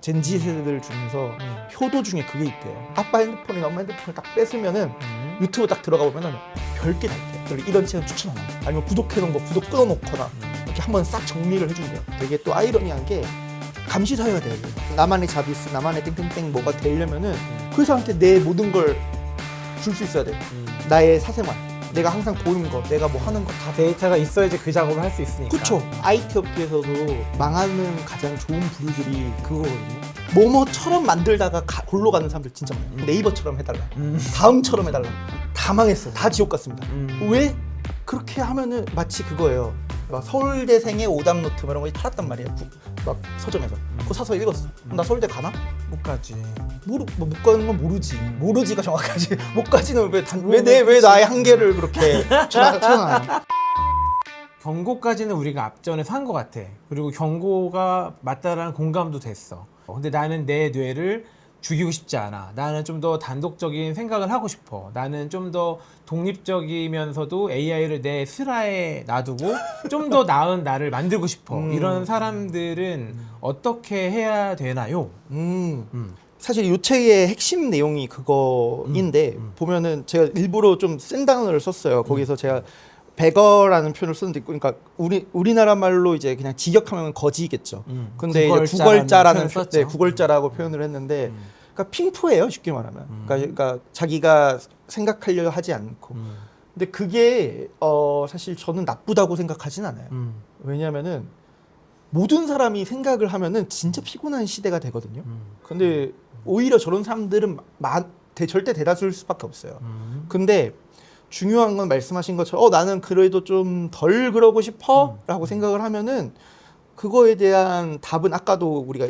젠지 세대들 중에서 효도 중에 그게 있대요. 아빠 핸드폰이나 엄마 핸드폰을 딱 뺏으면은 유튜브 딱 들어가 보면은 별게 다 있대요. 그리고 이런 채널 추천 안 한다. 아니면 구독해놓은 거 구독 끊어놓거나 이렇게 한번 싹 정리를 해준대요. 되게 또 아이러니한 게 감시 사회가 돼야 돼요. 나만의 자비스, 나만의 땡땡땡 뭐가 되려면은 그 사람한테 내 모든 걸 줄 수 있어야 돼. 나의 사생활, 내가 항상 보는 거, 내가 뭐 하는 거 다. 데이터가 있어야지 그 작업을 할 수 있으니까. 그쵸. IT 업계에서도 망하는 가장 좋은 부류들이 그거거든요. 뭐뭐처럼 만들다가 골로 가는 사람들 진짜 많아요. 네이버처럼 해달라. 다음처럼 해달라. 다 망했어. 다 지옥 같습니다. 왜? 그렇게 하면은 마치 그거예요. 막 서울대생의 오답노트 이런 거 팔았단 말이에요. 막 서점에서. 그거 사서 읽었어. 그럼 나 서울대 가나? 못 가지. 못 가는 건 모르지. 모르지가 정확하지. 못 가지는 왜 나의 한계를 그렇게 쳐나가요? 경고까지는 우리가 앞전에서 한 것 같아. 그리고 경고가 맞다라는 공감도 됐어. 근데 나는 내 뇌를 죽이고 싶지 않아. 나는 좀 더 단독적인 생각을 하고 싶어. 나는 좀 더 독립적이면서도 AI를 내 슬하에 놔두고 좀 더 나은 나를 만들고 싶어. 이런 사람들은 어떻게 해야 되나요? 사실 이 책의 핵심 내용이 그거인데 보면은 제가 일부러 좀 센 단어를 썼어요. 거기서 제가 백어라는 표현을 쓰는데, 그러니까 우리나라 말로 이제 그냥 직역하면 거지겠죠. 근데 이제 구걸자라는 네, 구걸자라고 표현을 했는데, 그러니까 핑프예요, 쉽게 말하면. 그러니까 자기가 생각하려 하지 않고. 근데 그게 사실 저는 나쁘다고 생각하진 않아요. 왜냐하면은 모든 사람이 생각을 하면은 진짜 피곤한 시대가 되거든요. 근데 오히려 저런 사람들은 절대 대다수일 수밖에 없어요. 근데 중요한 건 말씀하신 것처럼 나는 그래도 좀 덜 그러고 싶어 라고 생각을 하면은 그거에 대한 답은 아까도 우리가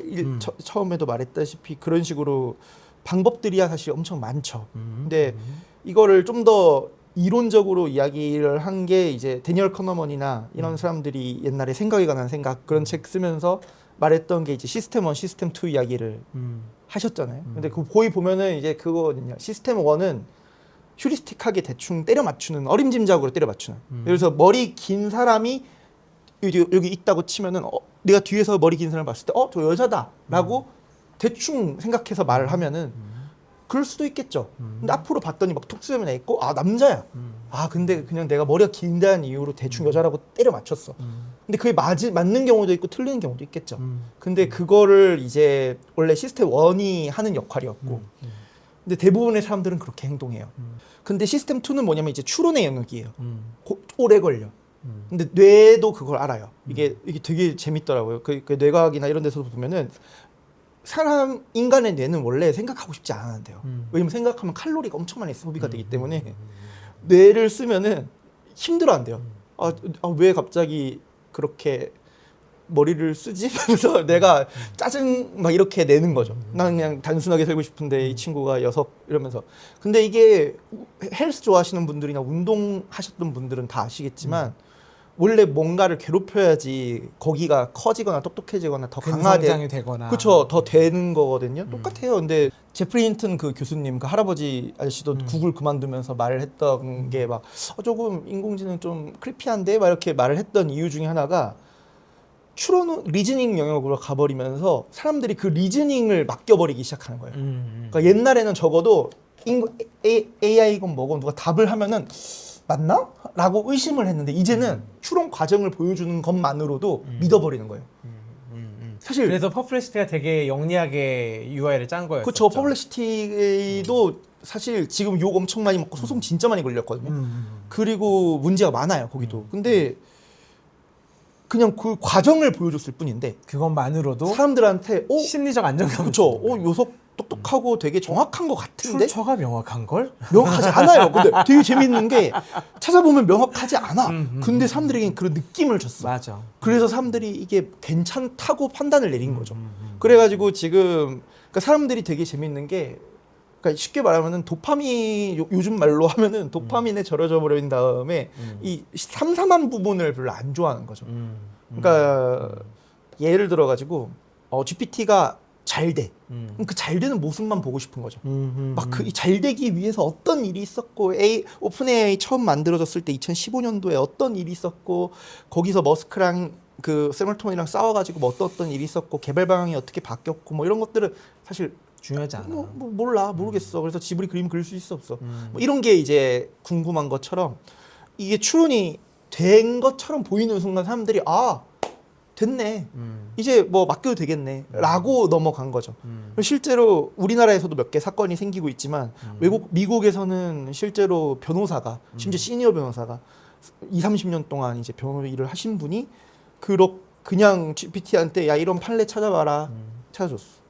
처음에도 말했다시피 그런 식으로 방법들이야 사실 엄청 많죠. 근데 이거를 좀 더 이론적으로 이야기를 한 게 이제 데니얼 커너먼이나 이런 사람들이 옛날에 생각에 관한 생각 그런 책 쓰면서 말했던 게 이제 시스템 1, 시스템 2 이야기를 하셨잖아요. 근데 그 보이 보면은 이제 그거거든요. 시스템 1은 휴리스틱하게 대충 때려 맞추는, 어림짐작으로 때려 맞추는. 예를 들어서 머리 긴 사람이 여기 있다고 치면은 내가 뒤에서 머리 긴 사람을 봤을 때 저 여자다라고 대충 생각해서 말을 하면은 그럴 수도 있겠죠. 근데 앞으로 봤더니 막 톡수염이 있고 남자야. 근데 그냥 내가 머리가 긴다는 이유로 대충 여자라고 때려 맞췄어. 근데 그게 맞는 경우도 있고 틀리는 경우도 있겠죠. 근데 그거를 이제 원래 시스템 1이 하는 역할이었고 근데 대부분의 사람들은 그렇게 행동해요. 근데 시스템 2는 뭐냐면 이제 추론의 영역이에요. 오래 걸려. 근데 뇌도 그걸 알아요. 이게 되게 재밌더라고요. 그 뇌과학이나 이런 데서 보면은 인간의 뇌는 원래 생각하고 싶지 않은데요. 왜냐면 생각하면 칼로리가 엄청 많이 소비가 되기 때문에 뇌를 쓰면은 힘들어한대요. 왜 갑자기 그렇게 머리를 쓰지? 그래서 내가 짜증 막 이렇게 내는 거죠. 나는 그냥 단순하게 살고 싶은데 이 친구가 녀석 이러면서. 근데 이게 헬스 좋아하시는 분들이나 운동하셨던 분들은 다 아시겠지만 원래 뭔가를 괴롭혀야지 거기가 커지거나 똑똑해지거나 더 근성장이 되거나. 그렇죠. 더 되는 거거든요. 똑같아요. 근데 제프리 힌튼 그 교수님, 그 할아버지 아저씨도 구글 그만두면서 말을 했던 게 막 조금 인공지능 좀 크리피한데 막 이렇게 말을 했던 이유 중에 하나가 추론 리즈닝 영역으로 가버리면서 사람들이 그 리즈닝을 맡겨버리기 시작하는 거예요. 그러니까 옛날에는 적어도 AI건 뭐건 누가 답을 하면은 맞나? 라고 의심을 했는데 이제는 추론 과정을 보여주는 것만으로도 믿어버리는 거예요. 사실 그래서 퍼플렉시티가 되게 영리하게 UI를 짠 거였죠. 그렇죠. 퍼플렉시티도 사실 지금 욕 엄청 많이 먹고 소송 진짜 많이 걸렸거든요. 그리고 문제가 많아요, 거기도. 근데 그냥 그 과정을 보여줬을 뿐인데 그것만으로도 사람들한테 심리적 안정감. 그렇죠. 요석 똑똑하고 되게 정확한 것 같은데 출처가 명확한 걸? 명확하지 않아요. 근데 되게 재밌는 게 찾아보면 명확하지 않아. 근데 사람들에게는 그런 느낌을 줬어. 맞아. 그래서 사람들이 이게 괜찮다고 판단을 내린 거죠. 그래가지고 지금 그러니까 사람들이 되게 재밌는 게 그러니까 쉽게 말하면은 도파민 요즘 말로 하면은 도파민에 절여져 버린 다음에 이 삼삼한 부분을 별로 안 좋아하는 거죠. 그러니까 예를 들어 가지고 GPT가 잘 돼. 그럼 그 잘 되는 모습만 보고 싶은 거죠. 막 그 잘 되기 위해서 어떤 일이 있었고, 오픈 AI 처음 만들어졌을 때 2015년도에 어떤 일이 있었고, 거기서 머스크랑 그 세멀톤이랑 싸워가지고 뭐 어떤 일이 있었고 개발 방향이 어떻게 바뀌었고 뭐 이런 것들은 사실 중요하지 않아. 뭐 몰라 모르겠어. 그래서 지브리 그림 그릴 수 있어 없어. 뭐 이런 게 이제 궁금한 것처럼 이게 추론이 된 것처럼 보이는 순간 사람들이 아 됐네. 이제 뭐 맡겨도 되겠네라고 넘어간 거죠. 실제로 우리나라에서도 몇 개 사건이 생기고 있지만 미국에서는 실제로 변호사가 심지어 시니어 변호사가 20-30년 동안 이제 변호 일을 하신 분이 그냥 GPT한테 야 이런 판례 찾아봐라 찾아줬어.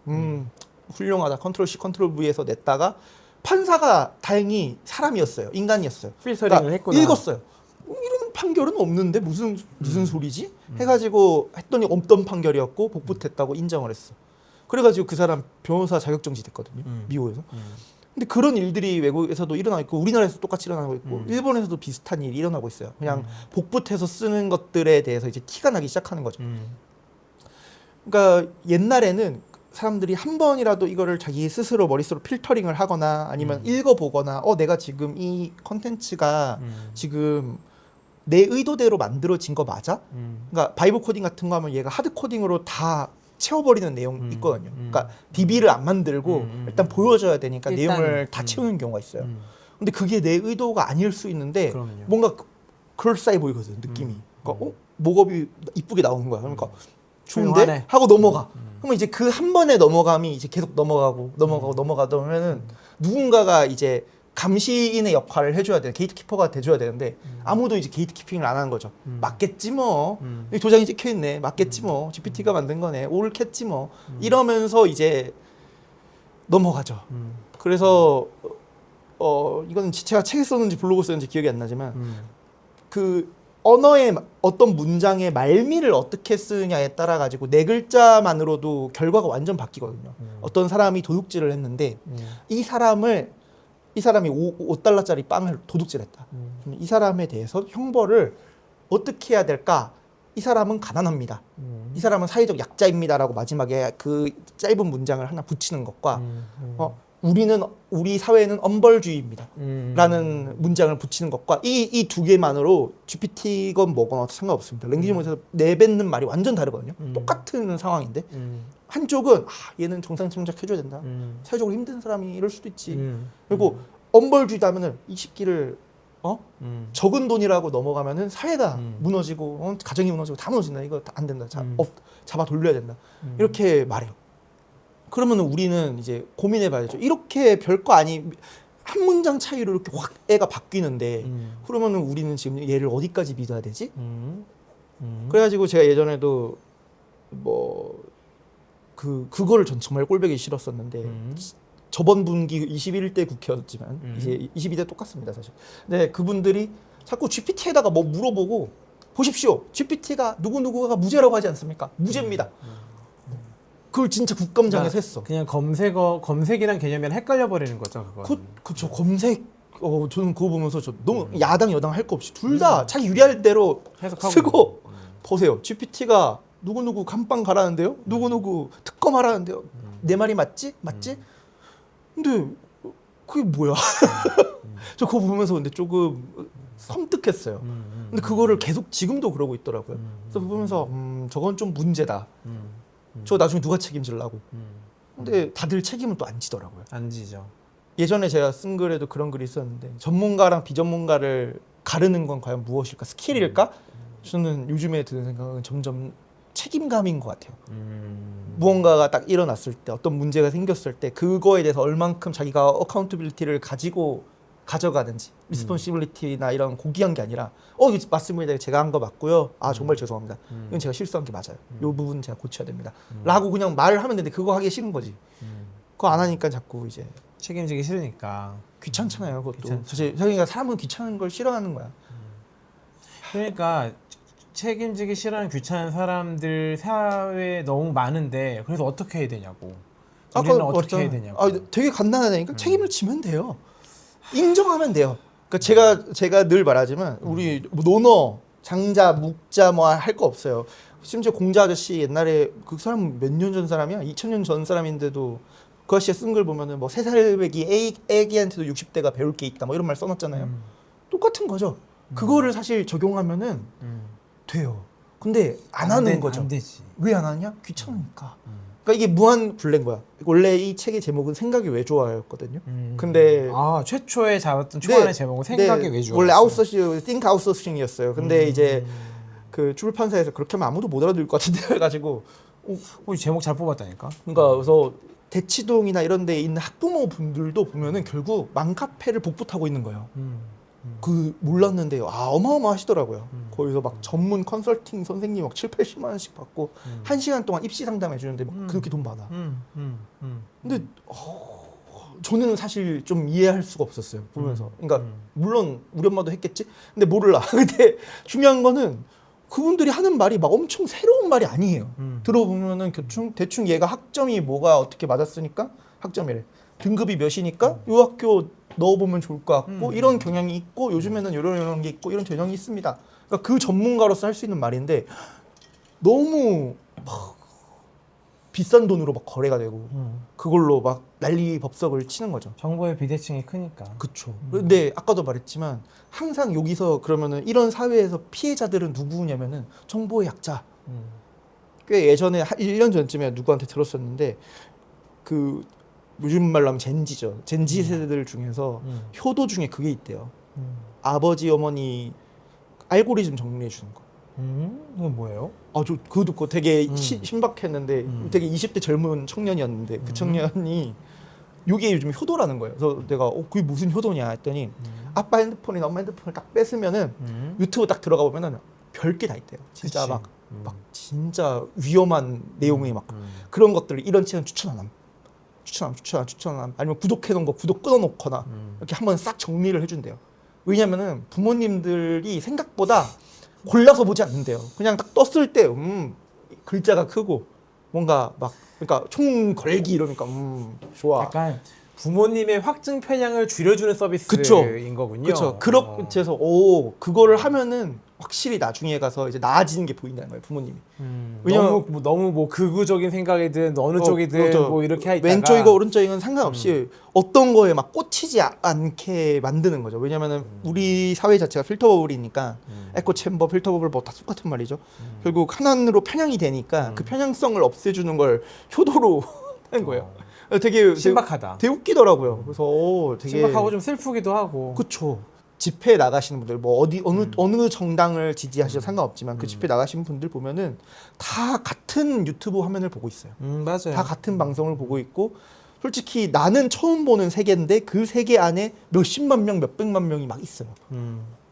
훌륭하다. 컨트롤 C 컨트롤 V에서 냈다가 판사가 다행히 사람이었어요. 인간이었어요. 필터링을 했구나. 읽었어요. 이런 판결은 없는데 무슨 소리지? 해가지고 했더니 없던 판결이었고 복붙했다고 인정을 했어. 그래가지고 그 사람 변호사 자격정지 됐거든요. 미국에서. 근데 그런 일들이 외국에서도 일어나고 있고 우리나라에서 똑같이 일어나고 있고 일본에서도 비슷한 일이 일어나고 있어요. 그냥 복붙해서 쓰는 것들에 대해서 이제 티가 나기 시작하는 거죠. 그러니까 옛날에는 사람들이 한 번이라도 이거를 자기 스스로 머릿속으로 필터링을 하거나 아니면 읽어보거나 내가 지금 이 컨텐츠가 지금 내 의도대로 만들어진 거 맞아? 그러니까 바이브 코딩 같은 거 하면 얘가 하드 코딩으로 다 채워버리는 내용 있거든요. 그러니까 DB를 안 만들고 일단 보여줘야 되니까 내용을 다 채우는 경우가 있어요. 근데 그게 내 의도가 아닐 수 있는데 그럼요. 뭔가 그럴싸해 보이거든 느낌이. 그러니까 목업이 이쁘게 나오는 거야. 그러니까 좋은데 훌륭하네. 하고 넘어가. 그러면 이제 그 한 번의 넘어감이 이제 계속 넘어가다 보면은 누군가가 이제 감시인의 역할을 해줘야 돼. 게이트키퍼가 돼줘야 되는데 아무도 이제 게이트키핑을 안 하는 거죠. 맞겠지 뭐. 여기 도장이 찍혀 있네. 맞겠지 뭐. GPT가 만든 거네. 옳겠지 뭐. 이러면서 이제 넘어가죠. 그래서 이건 제가 책에 썼는지 블로그 썼는지 기억이 안 나지만 그 언어의 어떤 문장의 말미를 어떻게 쓰느냐에 따라 가지고 네 글자만으로도 결과가 완전 바뀌거든요. 어떤 사람이 도둑질을 했는데 이 사람이 5달러짜리 빵을 도둑질했다. 그럼 이 사람에 대해서 형벌을 어떻게 해야 될까? 이 사람은 가난합니다. 이 사람은 사회적 약자입니다라고 마지막에 그 짧은 문장을 하나 붙이는 것과 우리 사회는 엄벌주의입니다. 라는 문장을 붙이는 것과 이 두 개만으로 GPT건 뭐건 상관없습니다. 랭귀지 모델에서 내뱉는 말이 완전 다르거든요. 똑같은 상황인데 한쪽은 얘는 정상 침착해줘야 된다. 사회적으로 힘든 사람이 이럴 수도 있지. 그리고 엄벌주의다 하면은 이 새끼를 적은 돈이라고 넘어가면은 사회가 무너지고 가정이 무너지고 다 무너진다. 이거 다 안 된다. 잡아 돌려야 된다. 이렇게 말해요. 그러면 우리는 이제 고민해봐야죠. 이렇게 별거 아니 한 문장 차이로 이렇게 확 애가 바뀌는데 그러면 우리는 지금 얘를 어디까지 믿어야 되지? 그래가지고 제가 예전에도 그거를 전 정말 꼴보기 싫었었는데 저번 분기 21대 국회였지만 이제 22대 똑같습니다 사실. 근데 그분들이 자꾸 GPT에다가 뭐 물어보고 보십시오. GPT가 누구누구가 무죄라고 하지 않습니까? 무죄입니다. 그걸 진짜 국감장에서 했어. 그냥 검색이란 개념이랑 헷갈려 버리는 거죠, 그거. 그쵸 검색. 저는 그거 보면서 너무 야당 여당 할 거 없이 둘 다 자기 유리할 대로 해석하고 쓰고 보세요. GPT가 누구누구 감방 가라는데요. 누구누구 특검하라는데요. 내 말이 맞지? 근데 그게 뭐야? 저 그거 보면서 근데 조금 섬뜩했어요. 근데 그거를 계속 지금도 그러고 있더라고요. 그래서 보면서 저건 좀 문제다. 저 나중에 누가 책임질라고. 근데 다들 책임은 또 안 지더라고요. 안 지죠. 예전에 제가 쓴 글에도 그런 글이 있었는데 전문가랑 비전문가를 가르는 건 과연 무엇일까? 스킬일까? 저는 요즘에 드는 생각은 점점 책임감인 것 같아요. 무언가가 딱 일어났을 때 어떤 문제가 생겼을 때 그거에 대해서 얼만큼 자기가 어카운터빌리티를 가져가는지 리스폰시빌리티나 이런 고귀한 게 아니라 이거 맞습니다. 제가 한 거 맞고요. 정말 죄송합니다. 이건 제가 실수한 게 맞아요. 이 부분 제가 고쳐야 됩니다. 라고 그냥 말을 하면 되는데 그거 하기 싫은 거지. 그거 안 하니까 자꾸 이제 책임지기 싫으니까. 귀찮잖아요. 그것도 귀찮죠. 사실 그러니까 사람은 귀찮은 걸 싫어하는 거야. 그러니까 책임지기 싫어하는 귀찮은 사람들 사회에 너무 많은데 그래서 어떻게 해야 되냐고. 우리는 어떻게 해야 되냐고. 되게 간단하다니까. 책임을 지면 돼요. 인정하면 돼요. 그러니까 제가 늘 말하지만 우리 논어, 장자, 묵자 뭐 할 거 없어요. 심지어 공자 아저씨 옛날에 그 사람 몇 년 전 사람이야? 2000년 전 사람인데도 그 아저씨가 쓴 걸 보면은 뭐 3살배기 애기한테도 60대가 배울 게 있다 뭐 이런 말 써놨잖아요. 똑같은 거죠. 그거를 사실 적용하면은 돼요. 근데 안 하는 거죠. 안 되지. 왜 안 하냐? 귀찮으니까. 그러니까 이게 무한 굴레인 거야. 원래 이 책의 제목은 생각이 왜 좋아였거든요. 근데 최초에 잡았던 초반의 제목은 생각이 왜 좋아? 원래 아웃소싱, think outsourcing이었어요. 근데 이제 그 출판사에서 그렇게 하면 아무도 못 알아들을 것 같은데 해가지고 제목 잘 뽑았다니까. 그러니까 그래서 대치동이나 이런 데 있는 학부모 분들도 보면은 결국 맘카페를 복붙하고 있는 거예요. 그 몰랐는데요. 어마어마하시더라고요. 거기서 막 전문 컨설팅 선생님 막 7, 80만 원씩 받고 1시간 동안 입시 상담해 주는데 막 그렇게 돈 받아. 근데 저는 사실 좀 이해할 수가 없었어요. 보면서. 그러니까 물론 우리 엄마도 했겠지. 근데 몰라. 근데 중요한 거는 그분들이 하는 말이 막 엄청 새로운 말이 아니에요. 들어보면은 대충 얘가 학점이 뭐가 어떻게 맞았으니까 학점이래. 등급이 몇이니까 요 학교 넣어보면 좋을 것 같고 이런 경향이 있고 요즘에는 이런 게 있고 이런 전형이 있습니다. 그러니까 그 전문가로서 할 수 있는 말인데 너무 막 비싼 돈으로 막 거래가 되고 그걸로 막 난리 법석을 치는 거죠. 정보의 비대칭이 크니까. 그렇죠. 근데 아까도 말했지만 항상 여기서 그러면은 이런 사회에서 피해자들은 누구냐면은 정보의 약자. 꽤 예전에 1년 전쯤에 누구한테 들었었는데 그 요즘 말로 하면 젠지죠. 젠지 세대들 중에서 효도 중에 그게 있대요. 아버지 어머니 알고리즘 정리해 주는 거. 이건 뭐예요? 저 그거 듣고 되게 신박했는데 되게 20대 젊은 청년이었는데 그 청년이 이게 요즘 효도라는 거예요. 그래서 내가 그게 무슨 효도냐 했더니 아빠 핸드폰이나 엄마 핸드폰을 딱 뺏으면은 유튜브 딱 들어가 보면은 별게 다 있대요. 진짜 그치. 막 진짜 위험한 내용이 막 그런 것들을 이런 책은 추천 안 함. 추천 안 함. 아니면 구독해 놓은 거 구독 끊어 놓거나 이렇게 한번 싹 정리를 해준대요. 왜냐면은 부모님들이 생각보다 골라서 보지 않는데요. 그냥 딱 떴을 때 글자가 크고 뭔가 막 그러니까 총 걸기 이러니까 좋아. 약간 부모님의 확증 편향을 줄여주는 서비스인 그쵸. 거군요. 그렇죠. 그렇게 해서 그거를 하면은 확실히 나중에 가서 이제 나아지는 게 보인다는 거예요, 부모님이. 왜냐면 너무 뭐 극우적인 생각이든 어느 쪽이든 그렇죠. 뭐 이렇게 하다가 왼쪽이고 오른쪽이건 상관없이 어떤 거에 막 꽂히지 않게 만드는 거죠. 왜냐면은 우리 사회 자체가 필터 버블이니까 에코 챔버, 필터 버블 뭐 다 똑같은 말이죠. 결국 하나로 편향이 되니까 그 편향성을 없애주는 걸 효도로 하는 거예요. 되게 신박하다. 되게 웃기더라고요. 그래서 되게 신박하고 좀 슬프기도 하고. 그렇죠. 집회에 나가시는 분들 뭐 어느 정당을 지지하셔도 상관없지만 그 집회 나가시는 분들 보면은 다 같은 유튜브 화면을 보고 있어요. 맞아요. 다 같은 방송을 보고 있고 솔직히 나는 처음 보는 세계인데 그 세계 안에 몇십만 명, 몇백만 명이 막 있어요.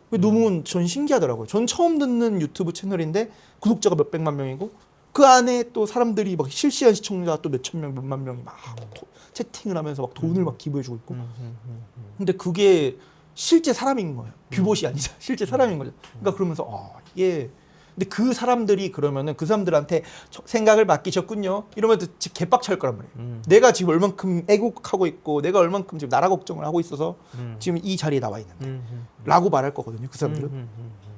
너무 전 신기하더라고요. 전 처음 듣는 유튜브 채널인데 구독자가 몇백만 명이고 그 안에 또 사람들이 막 실시간 시청자 또 몇천 명, 몇만 명이 막 채팅을 하면서 막 돈을 막 기부해주고 있고. 근데 그게 실제 사람인 거예요. 뷰봇이 아니죠. 실제 사람인 거죠. 그러니까 그러면서 이게 근데 그 사람들이 그러면은 그 사람들한테 생각을 맡기셨군요. 이러면 진짜 개빡찰 거란 말이에요. 내가 지금 얼만큼 애국하고 있고 내가 얼만큼 지금 나라 걱정을 하고 있어서 지금 이 자리에 나와 있는데 라고 말할 거거든요. 그 사람들은.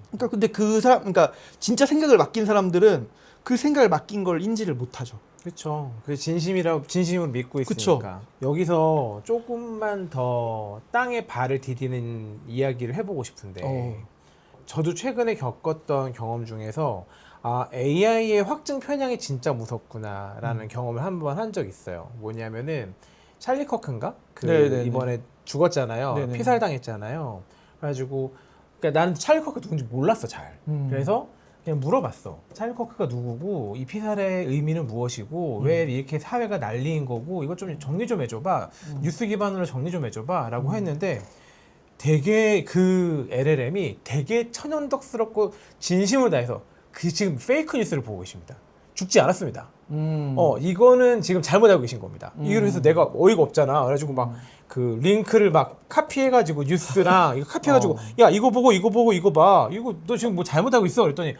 그러니까 근데 그러니까 진짜 생각을 맡긴 사람들은 그 생각을 맡긴 걸 인지를 못 하죠. 그렇죠. 그 진심으로 믿고 있으니까. 그쵸. 여기서 조금만 더 땅에 발을 디디는 이야기를 해보고 싶은데 저도 최근에 겪었던 경험 중에서 AI의 확증 편향이 진짜 무섭구나라는 경험을 한번 한 적이 있어요. 뭐냐면은 찰리 커크인가? 네네네. 이번에 죽었잖아요. 네네. 피살당했잖아요. 그래가지고 그러니까 나는 찰리 커크 누군지 몰랐어 잘. 그래서 그냥 물어봤어. 찰리 커크가 누구고 이 피살의 의미는 무엇이고 왜 이렇게 사회가 난리인 거고 이거 좀 정리 좀 해줘봐. 뉴스 기반으로 정리 좀 해줘봐 라고 했는데 되게 그 LLM이 되게 천연덕스럽고 진심을 다해서 지금 페이크 뉴스를 보고 계십니다. 죽지 않았습니다. 이거는 지금 잘못 알고 계신 겁니다. 이래서 내가 어이가 없잖아. 그래가지고 막 그 링크를 막 카피해가지고 뉴스랑 이거 카피해가지고 야 이거 보고 이거 봐. 이거 너 지금 뭐 잘못 알고 있어. 그랬더니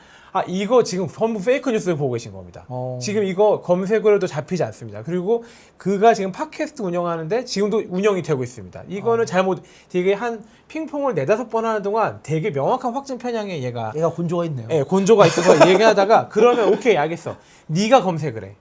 이거 지금 전부 페이크 뉴스를 보고 계신 겁니다. 지금 이거 검색을 해도 잡히지 않습니다. 그리고 그가 지금 팟캐스트 운영하는데 지금도 운영이 되고 있습니다. 이거는 잘못 되게 한 핑퐁을 4-5번 하는 동안 되게 명확한 확증 편향에 얘가 곤조가 있네요. 예, 곤조가 있어서 얘기하다가 그러면 오케이 알겠어. 네가 검색을 해.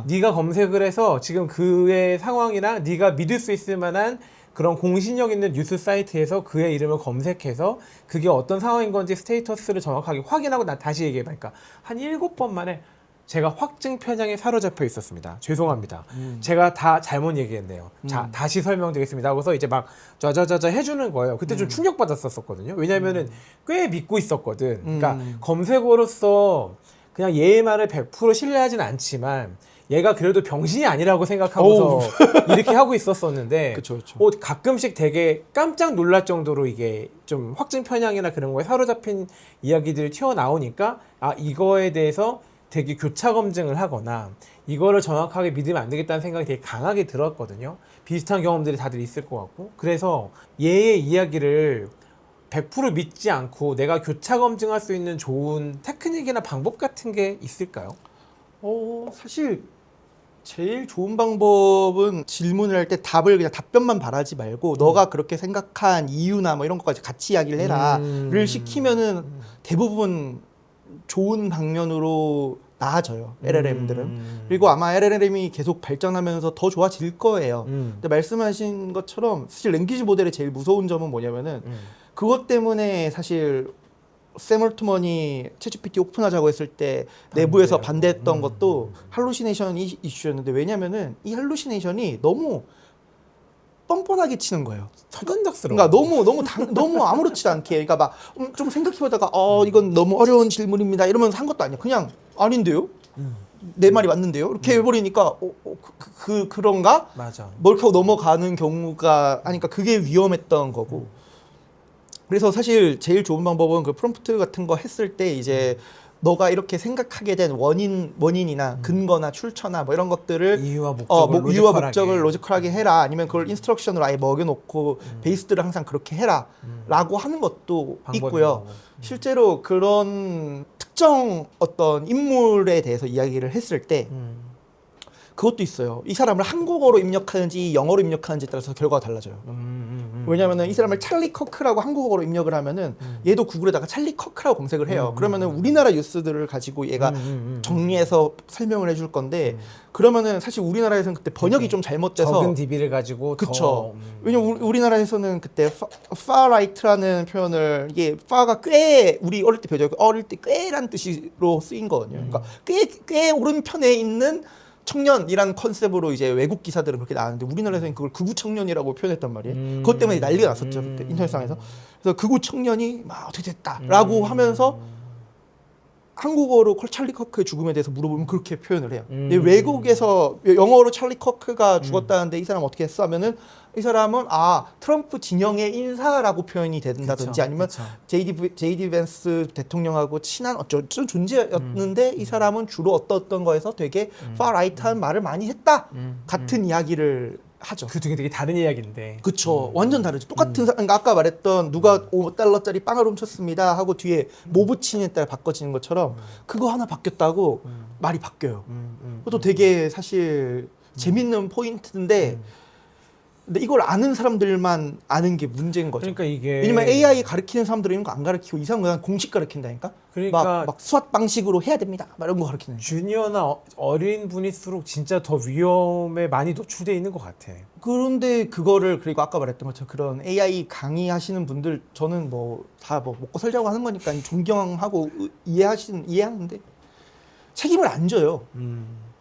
네가 검색을 해서 지금 그의 상황이나 네가 믿을 수 있을 만한 그런 공신력 있는 뉴스 사이트에서 그의 이름을 검색해서 그게 어떤 상황인 건지 스테이터스를 정확하게 확인하고 나 다시 얘기해보니까 한 7번 만에 제가 확증 편향에 사로잡혀 있었습니다. 죄송합니다. 제가 다 잘못 얘기했네요. 자, 다시 설명드리겠습니다. 그래서 이제 막 짜자자자 해주는 거예요. 그때 좀 충격받았었거든요. 왜냐면은 꽤 믿고 있었거든. 그러니까 검색어로서 그냥 얘의 말을 100% 신뢰하진 않지만 얘가 그래도 병신이 아니라고 생각하고서 이렇게 하고 있었었는데 그쵸, 그쵸. 가끔씩 되게 깜짝 놀랄 정도로 이게 좀 확증 편향이나 그런 거에 사로잡힌 이야기들이 튀어나오니까 아 이거에 대해서 되게 교차 검증을 하거나 이거를 정확하게 믿으면 안 되겠다는 생각이 되게 강하게 들었거든요. 비슷한 경험들이 다들 있을 것 같고 그래서 얘의 이야기를 100% 믿지 않고 내가 교차 검증할 수 있는 좋은 테크닉이나 방법 같은 게 있을까요? 사실 제일 좋은 방법은 질문을 할 때 답을 그냥 답변만 바라지 말고 너가 그렇게 생각한 이유나 뭐 이런 것까지 같이 이야기를 해라를 시키면은 대부분 좋은 방면으로 나아져요. LLM들은. 그리고 아마 LLM이 계속 발전하면서 더 좋아질 거예요. 근데 말씀하신 것처럼 사실 랭귀지 모델의 제일 무서운 점은 뭐냐면은 그것 때문에 사실 샘 올트먼이 챗GPT 오픈하자고 했을 때 내부에서 반대했던 것도 할루시네이션 이슈였는데 왜냐면은 이 할루시네이션이 너무 뻔뻔하게 치는 거예요. 서근덕스러워. 그러니까 너무 아무렇지도 않게 그러니까 막 좀 생각해보다가 이건 너무 어려운 질문입니다 이러면서 한 것도 아니야. 그냥 아닌데요? 내 말이 맞는데요? 이렇게 해버리니까 그런가? 맞아. 뭘 하고 넘어가는 경우가 하니까 그게 위험했던 거고. 그래서 사실 제일 좋은 방법은 그 프롬프트 같은 거 했을 때 이제 너가 이렇게 생각하게 된 원인이나 근거나 출처나 뭐 이런 것들을 이유와 목적을 이유와 목적을 로지컬하게 해라. 아니면 그걸 인스트럭션으로 아예 먹여놓고 베이스들을 항상 그렇게 해라라고 하는 것도 있고요. 실제로 그런 특정 어떤 인물에 대해서 이야기를 했을 때 그것도 있어요. 이 사람을 한국어로 입력하는지 영어로 입력하는지에 따라서 결과가 달라져요. 왜냐면은 이 사람을 찰리 커크라고 한국어로 입력을 하면은 얘도 구글에다가 찰리 커크라고 검색을 해요. 그러면은 우리나라 뉴스들을 가지고 얘가 정리해서 설명을 해줄 건데 그러면은 사실 우리나라에서는 그때 번역이 좀 잘못돼서 적은 DB를 가지고 그쵸. 왜냐면 우리나라에서는 그때 far right라는 표현을 이게 far가 꽤 우리 어릴 때 배워요. 어릴 때 꽤란 뜻으로 쓰인 거거든요. 그러니까 꽤 오른편에 있는 청년이라는 컨셉으로 이제 외국 기사들은 그렇게 나왔는데 우리나라에서는 그걸 극우 청년이라고 표현했단 말이에요. 그것 때문에 난리가 났었죠 그때 인터넷상에서. 그래서 극우 청년이 막 어떻게 됐다라고 하면서 한국어로 찰리 커크의 죽음에 대해서 물어보면 그렇게 표현을 해요. 외국에서 영어로 찰리 커크가 죽었다는데 이 사람 어떻게 했어 하면은 이 사람은 트럼프 진영의 인사라고 표현이 된다든지 그쵸, 아니면 그쵸. JD 벤스 대통령하고 친한 어쩌던 존재였는데 이 사람은 주로 어떤 거에서 되게 far right한 말을 많이 했다 같은 이야기를 하죠. 그 되게 다른 이야기인데. 그쵸. 완전 다르죠. 똑같은 그러니까 아까 말했던 누가 5달러짜리 빵을 훔쳤습니다 하고 뒤에 뭐 붙이느냐에 따라 바꿔지는 것처럼 그거 하나 바뀌었다고 말이 바뀌어요. 그것도 되게 사실 재밌는 포인트인데 근데 이걸 아는 사람들만 아는 게 문제인 거죠. 그러니까 이게 왜냐면 AI 가르치는 사람들은 이런 거 안 가르치고 이상한 그냥 공식 가르친다니까. 그러니까 막 수학 방식으로 해야 됩니다. 막 이런 거 가르치는. 주니어나 어린 분일수록 진짜 더 위험에 많이 노출돼 있는 것 같아. 그런데 그거를 그리고 아까 말했던 것처럼 그런 AI 강의하시는 분들 저는 뭐 다 뭐 먹고 살자고 하는 거니까 존경하고 이해하는데 책임을 안 져요.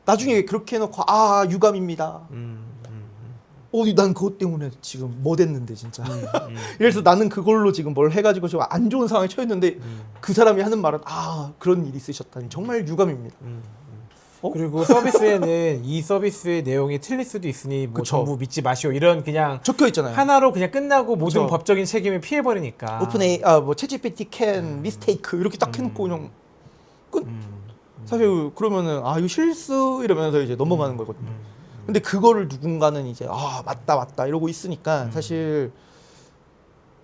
나중에 그렇게 해놓고 유감입니다. 난 그것 때문에 지금 뭐 됐는데 진짜. 그래서 나는 그걸로 지금 뭘 해가지고 좀 안 좋은 상황에 처했는데 그 사람이 하는 말은 그런 일이 있으셨다니 정말 유감입니다. 그리고 서비스에는 이 서비스의 내용이 틀릴 수도 있으니 뭐 그쵸. 전부 믿지 마시오 이런 그냥 적혀 있잖아요. 하나로 그냥 끝나고 모든 그쵸. 법적인 책임을 피해버리니까. 오픈 AI 뭐 챗GPT can mistake 이렇게 딱 해놓고 그냥 끝. 사실 그러면은 이거 실수 이러면서 이제 넘어가는 거거든요. 근데 그거를 누군가는 이제 맞다 이러고 있으니까 사실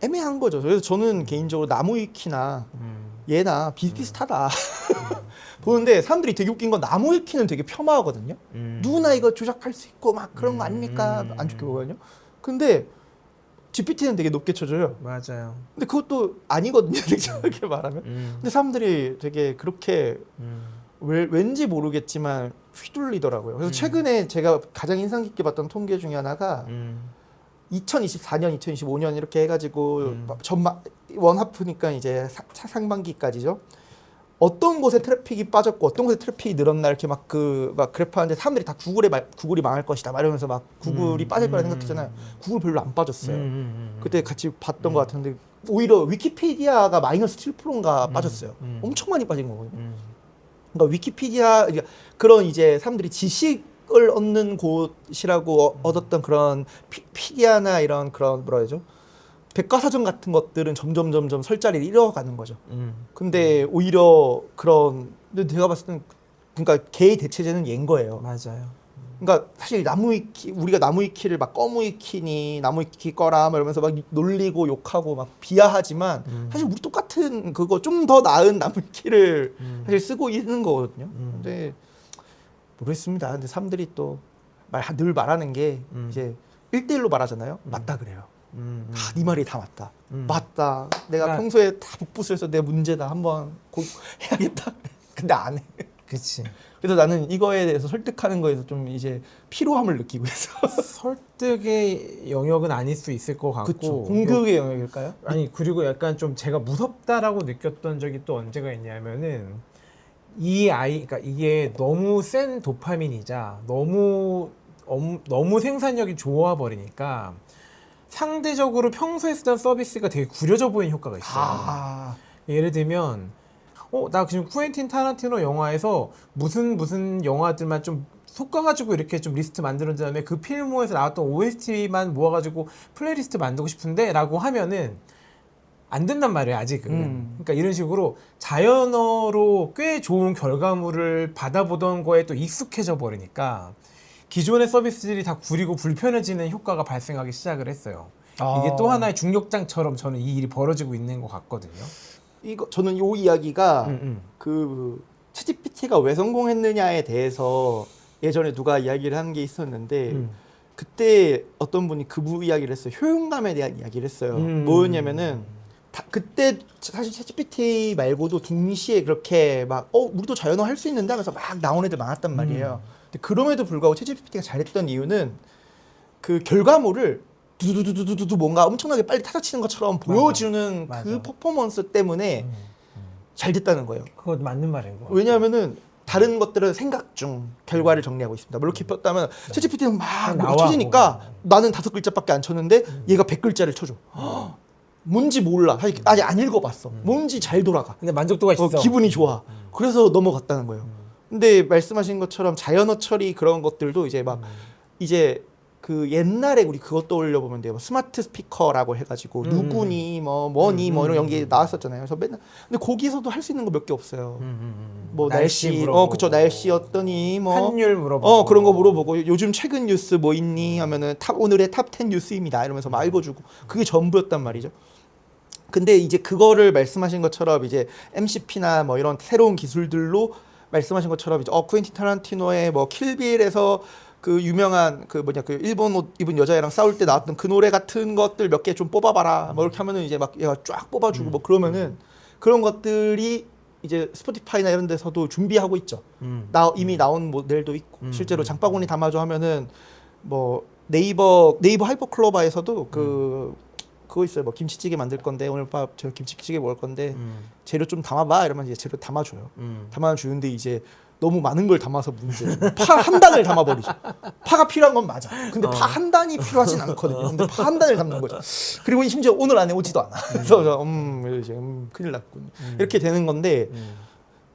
애매한 거죠. 그래서 저는 개인적으로 나무위키나 얘나 비슷비슷하다 보는데 사람들이 되게 웃긴 건 나무위키는 되게 폄하하거든요. 누구나 이거 조작할 수 있고 막 그런 거 아닙니까? 안 좋게 보거든요. 근데 GPT는 되게 높게 쳐줘요. 맞아요. 근데 그것도 아니거든요. 정확하게 말하면. 근데 사람들이 되게 그렇게 왠지 모르겠지만 휘둘리더라고요. 그래서 최근에 제가 가장 인상 깊게 봤던 통계 중에 하나가 2024년, 2025년 이렇게 해가지고 전반 원하프니까 이제 상반기까지죠. 어떤 곳에 트래픽이 빠졌고 어떤 곳에 트래픽이 늘었나 이렇게 막 그래프 하는데 사람들이 다 구글이 망할 것이다 막 이러면서 막 구글이 빠질 거라 생각했잖아요. 구글 별로 안 빠졌어요. 그때 같이 봤던 것 같은데 오히려 위키피디아가 마이너스 7%인가 빠졌어요. 엄청 많이 빠진 거거든요. 그러니까 위키피디아 그런 이제 사람들이 지식을 얻는 곳이라고 얻었던 그런 피디아나 이런 그런 뭐라 해야죠? 백과사전 같은 것들은 점점 설 자리를 잃어가는 거죠. 근데 오히려 그런 근데 제가 봤을 때는 그러니까 개의 대체제는 얘인 거예요. 맞아요. 그러니까 사실 나무위키 우리가 나무위키를 막 꺼무위키니 나무위키 꺼라 막 이러면서 막 놀리고 욕하고 막 비하하지만 사실 우리 똑같은 그거 좀 더 나은 나무위키를 사실 쓰고 있는 거거든요. 근데 모르겠습니다. 근데 사람들이 또 늘 말하는 게 이제 1대1로 말하잖아요. 맞다 그래요. 네 말이 다 맞다. 맞다. 내가 그러니까 평소에 다 북부스에서 내 문제다. 한번 해야겠다. 근데 안 해. 그치. 그래서 나는 이거에 대해서 설득하는 거에서 좀 이제 피로함을 느끼고 있어. 설득의 영역은 아닐 수 있을 것 같고. 그렇죠. 공격의 영역일까요? 아니 그리고 약간 좀 제가 무섭다라고 느꼈던 적이 또 언제가 있냐면은 그러니까 이게 너무 센 도파민이자 너무 생산력이 좋아 버리니까 상대적으로 평소에 쓰던 서비스가 되게 구려져 보이는 효과가 있어요. 예를 들면 나 지금 쿠엔틴 타란티노 영화에서 무슨 영화들만 좀 섞어가지고 이렇게 좀 리스트 만드는 다음에 그 필모에서 나왔던 OST만 모아가지고 플레이리스트 만들고 싶은데 라고 하면은 안 된단 말이에요 아직은. 그러니까 이런 식으로 자연어로 꽤 좋은 결과물을 받아보던 거에 또 익숙해져 버리니까 기존의 서비스들이 다 구리고 불편해지는 효과가 발생하기 시작을 했어요. 이게 또 하나의 중력장처럼 저는 이 일이 벌어지고 있는 것 같거든요. 저는 이 이야기가 그 챗GPT가 왜 성공했느냐에 대해서 예전에 누가 이야기를 한 게 있었는데 그때 어떤 분이 그 이야기를 했어요. 효용감에 대한 이야기를 했어요. 뭐였냐면은 그때 사실 챗GPT 말고도 동시에 그렇게 막 우리도 자연어 할 수 있는데 하면서 막 나온 애들 많았단 말이에요. 근데 그럼에도 불구하고 챗GPT가 잘했던 이유는 그 결과물을 두두두두두두 뭔가 엄청나게 빨리 타자치는 것처럼 보여주는 맞아. 그 퍼포먼스 때문에 잘 됐다는 거예요. 그거 맞는 말인 거. 왜냐하면은 다른 것들은 생각 중 결과를 정리하고 있습니다. 뭐 이렇게 폈다면 챗GPT는 막 나와, 쳐지니까 나는 5글자밖에 안 쳤는데 얘가 100글자를 쳐줘. 뭔지 몰라. 아직 안 읽어봤어. 뭔지 잘 돌아가. 근데 만족도가 있어. 기분이 좋아. 그래서 넘어갔다는 거예요. 근데 말씀하신 것처럼 자연어 처리 그런 것들도 이제 막 이제 그 옛날에 우리 그것 떠올려 보면 돼요. 스마트 스피커라고 해가지고 누구니 뭐니 이런 연기 나왔었잖아요. 그래서 맨날 근데 거기서도 할 수 있는 거 몇 개 없어요. 뭐 날씨 그쵸 날씨였더니 뭐 환율 물어보고 그런 거 물어보고 요즘 최근 뉴스 뭐 있니 하면은 오늘의 탑 10 뉴스입니다 이러면서 막 읽어주고 그게 전부였단 말이죠. 근데 이제 그거를 말씀하신 것처럼 이제 MCP나 뭐 이런 새로운 기술들로 말씀하신 것처럼 이제 쿠엔틴 타란티노의 뭐 킬빌에서 그 유명한 그 일본 옷 입은 여자애랑 싸울 때 나왔던 그 노래 같은 것들 몇 개 좀 뽑아봐라 뭐 이렇게 하면은 이제 막 얘가 쫙 뽑아주고 뭐 그러면은 그런 것들이 이제 스포티파이나 이런 데서도 준비하고 있죠. 이미 나온 모델도 있고 실제로 장바구니 담아줘 하면은 뭐 네이버 하이퍼클로바에서도 그거 있어요. 뭐 김치찌개 만들 건데 오늘 밤 제가 김치찌개 먹을 건데 재료 좀 담아봐 이러면 이제 재료 담아줘요. 담아주는데 이제 너무 많은 걸 담아서 문제. 파 한 단을 담아버리죠. 파가 필요한 건 맞아. 근데 파 한 단이 필요하진 않거든요. 근데 파 한 단을 담는 거죠. 그리고 심지어 오늘 안에 오지도 않아. 그래서 큰일 났군. 이렇게 되는 건데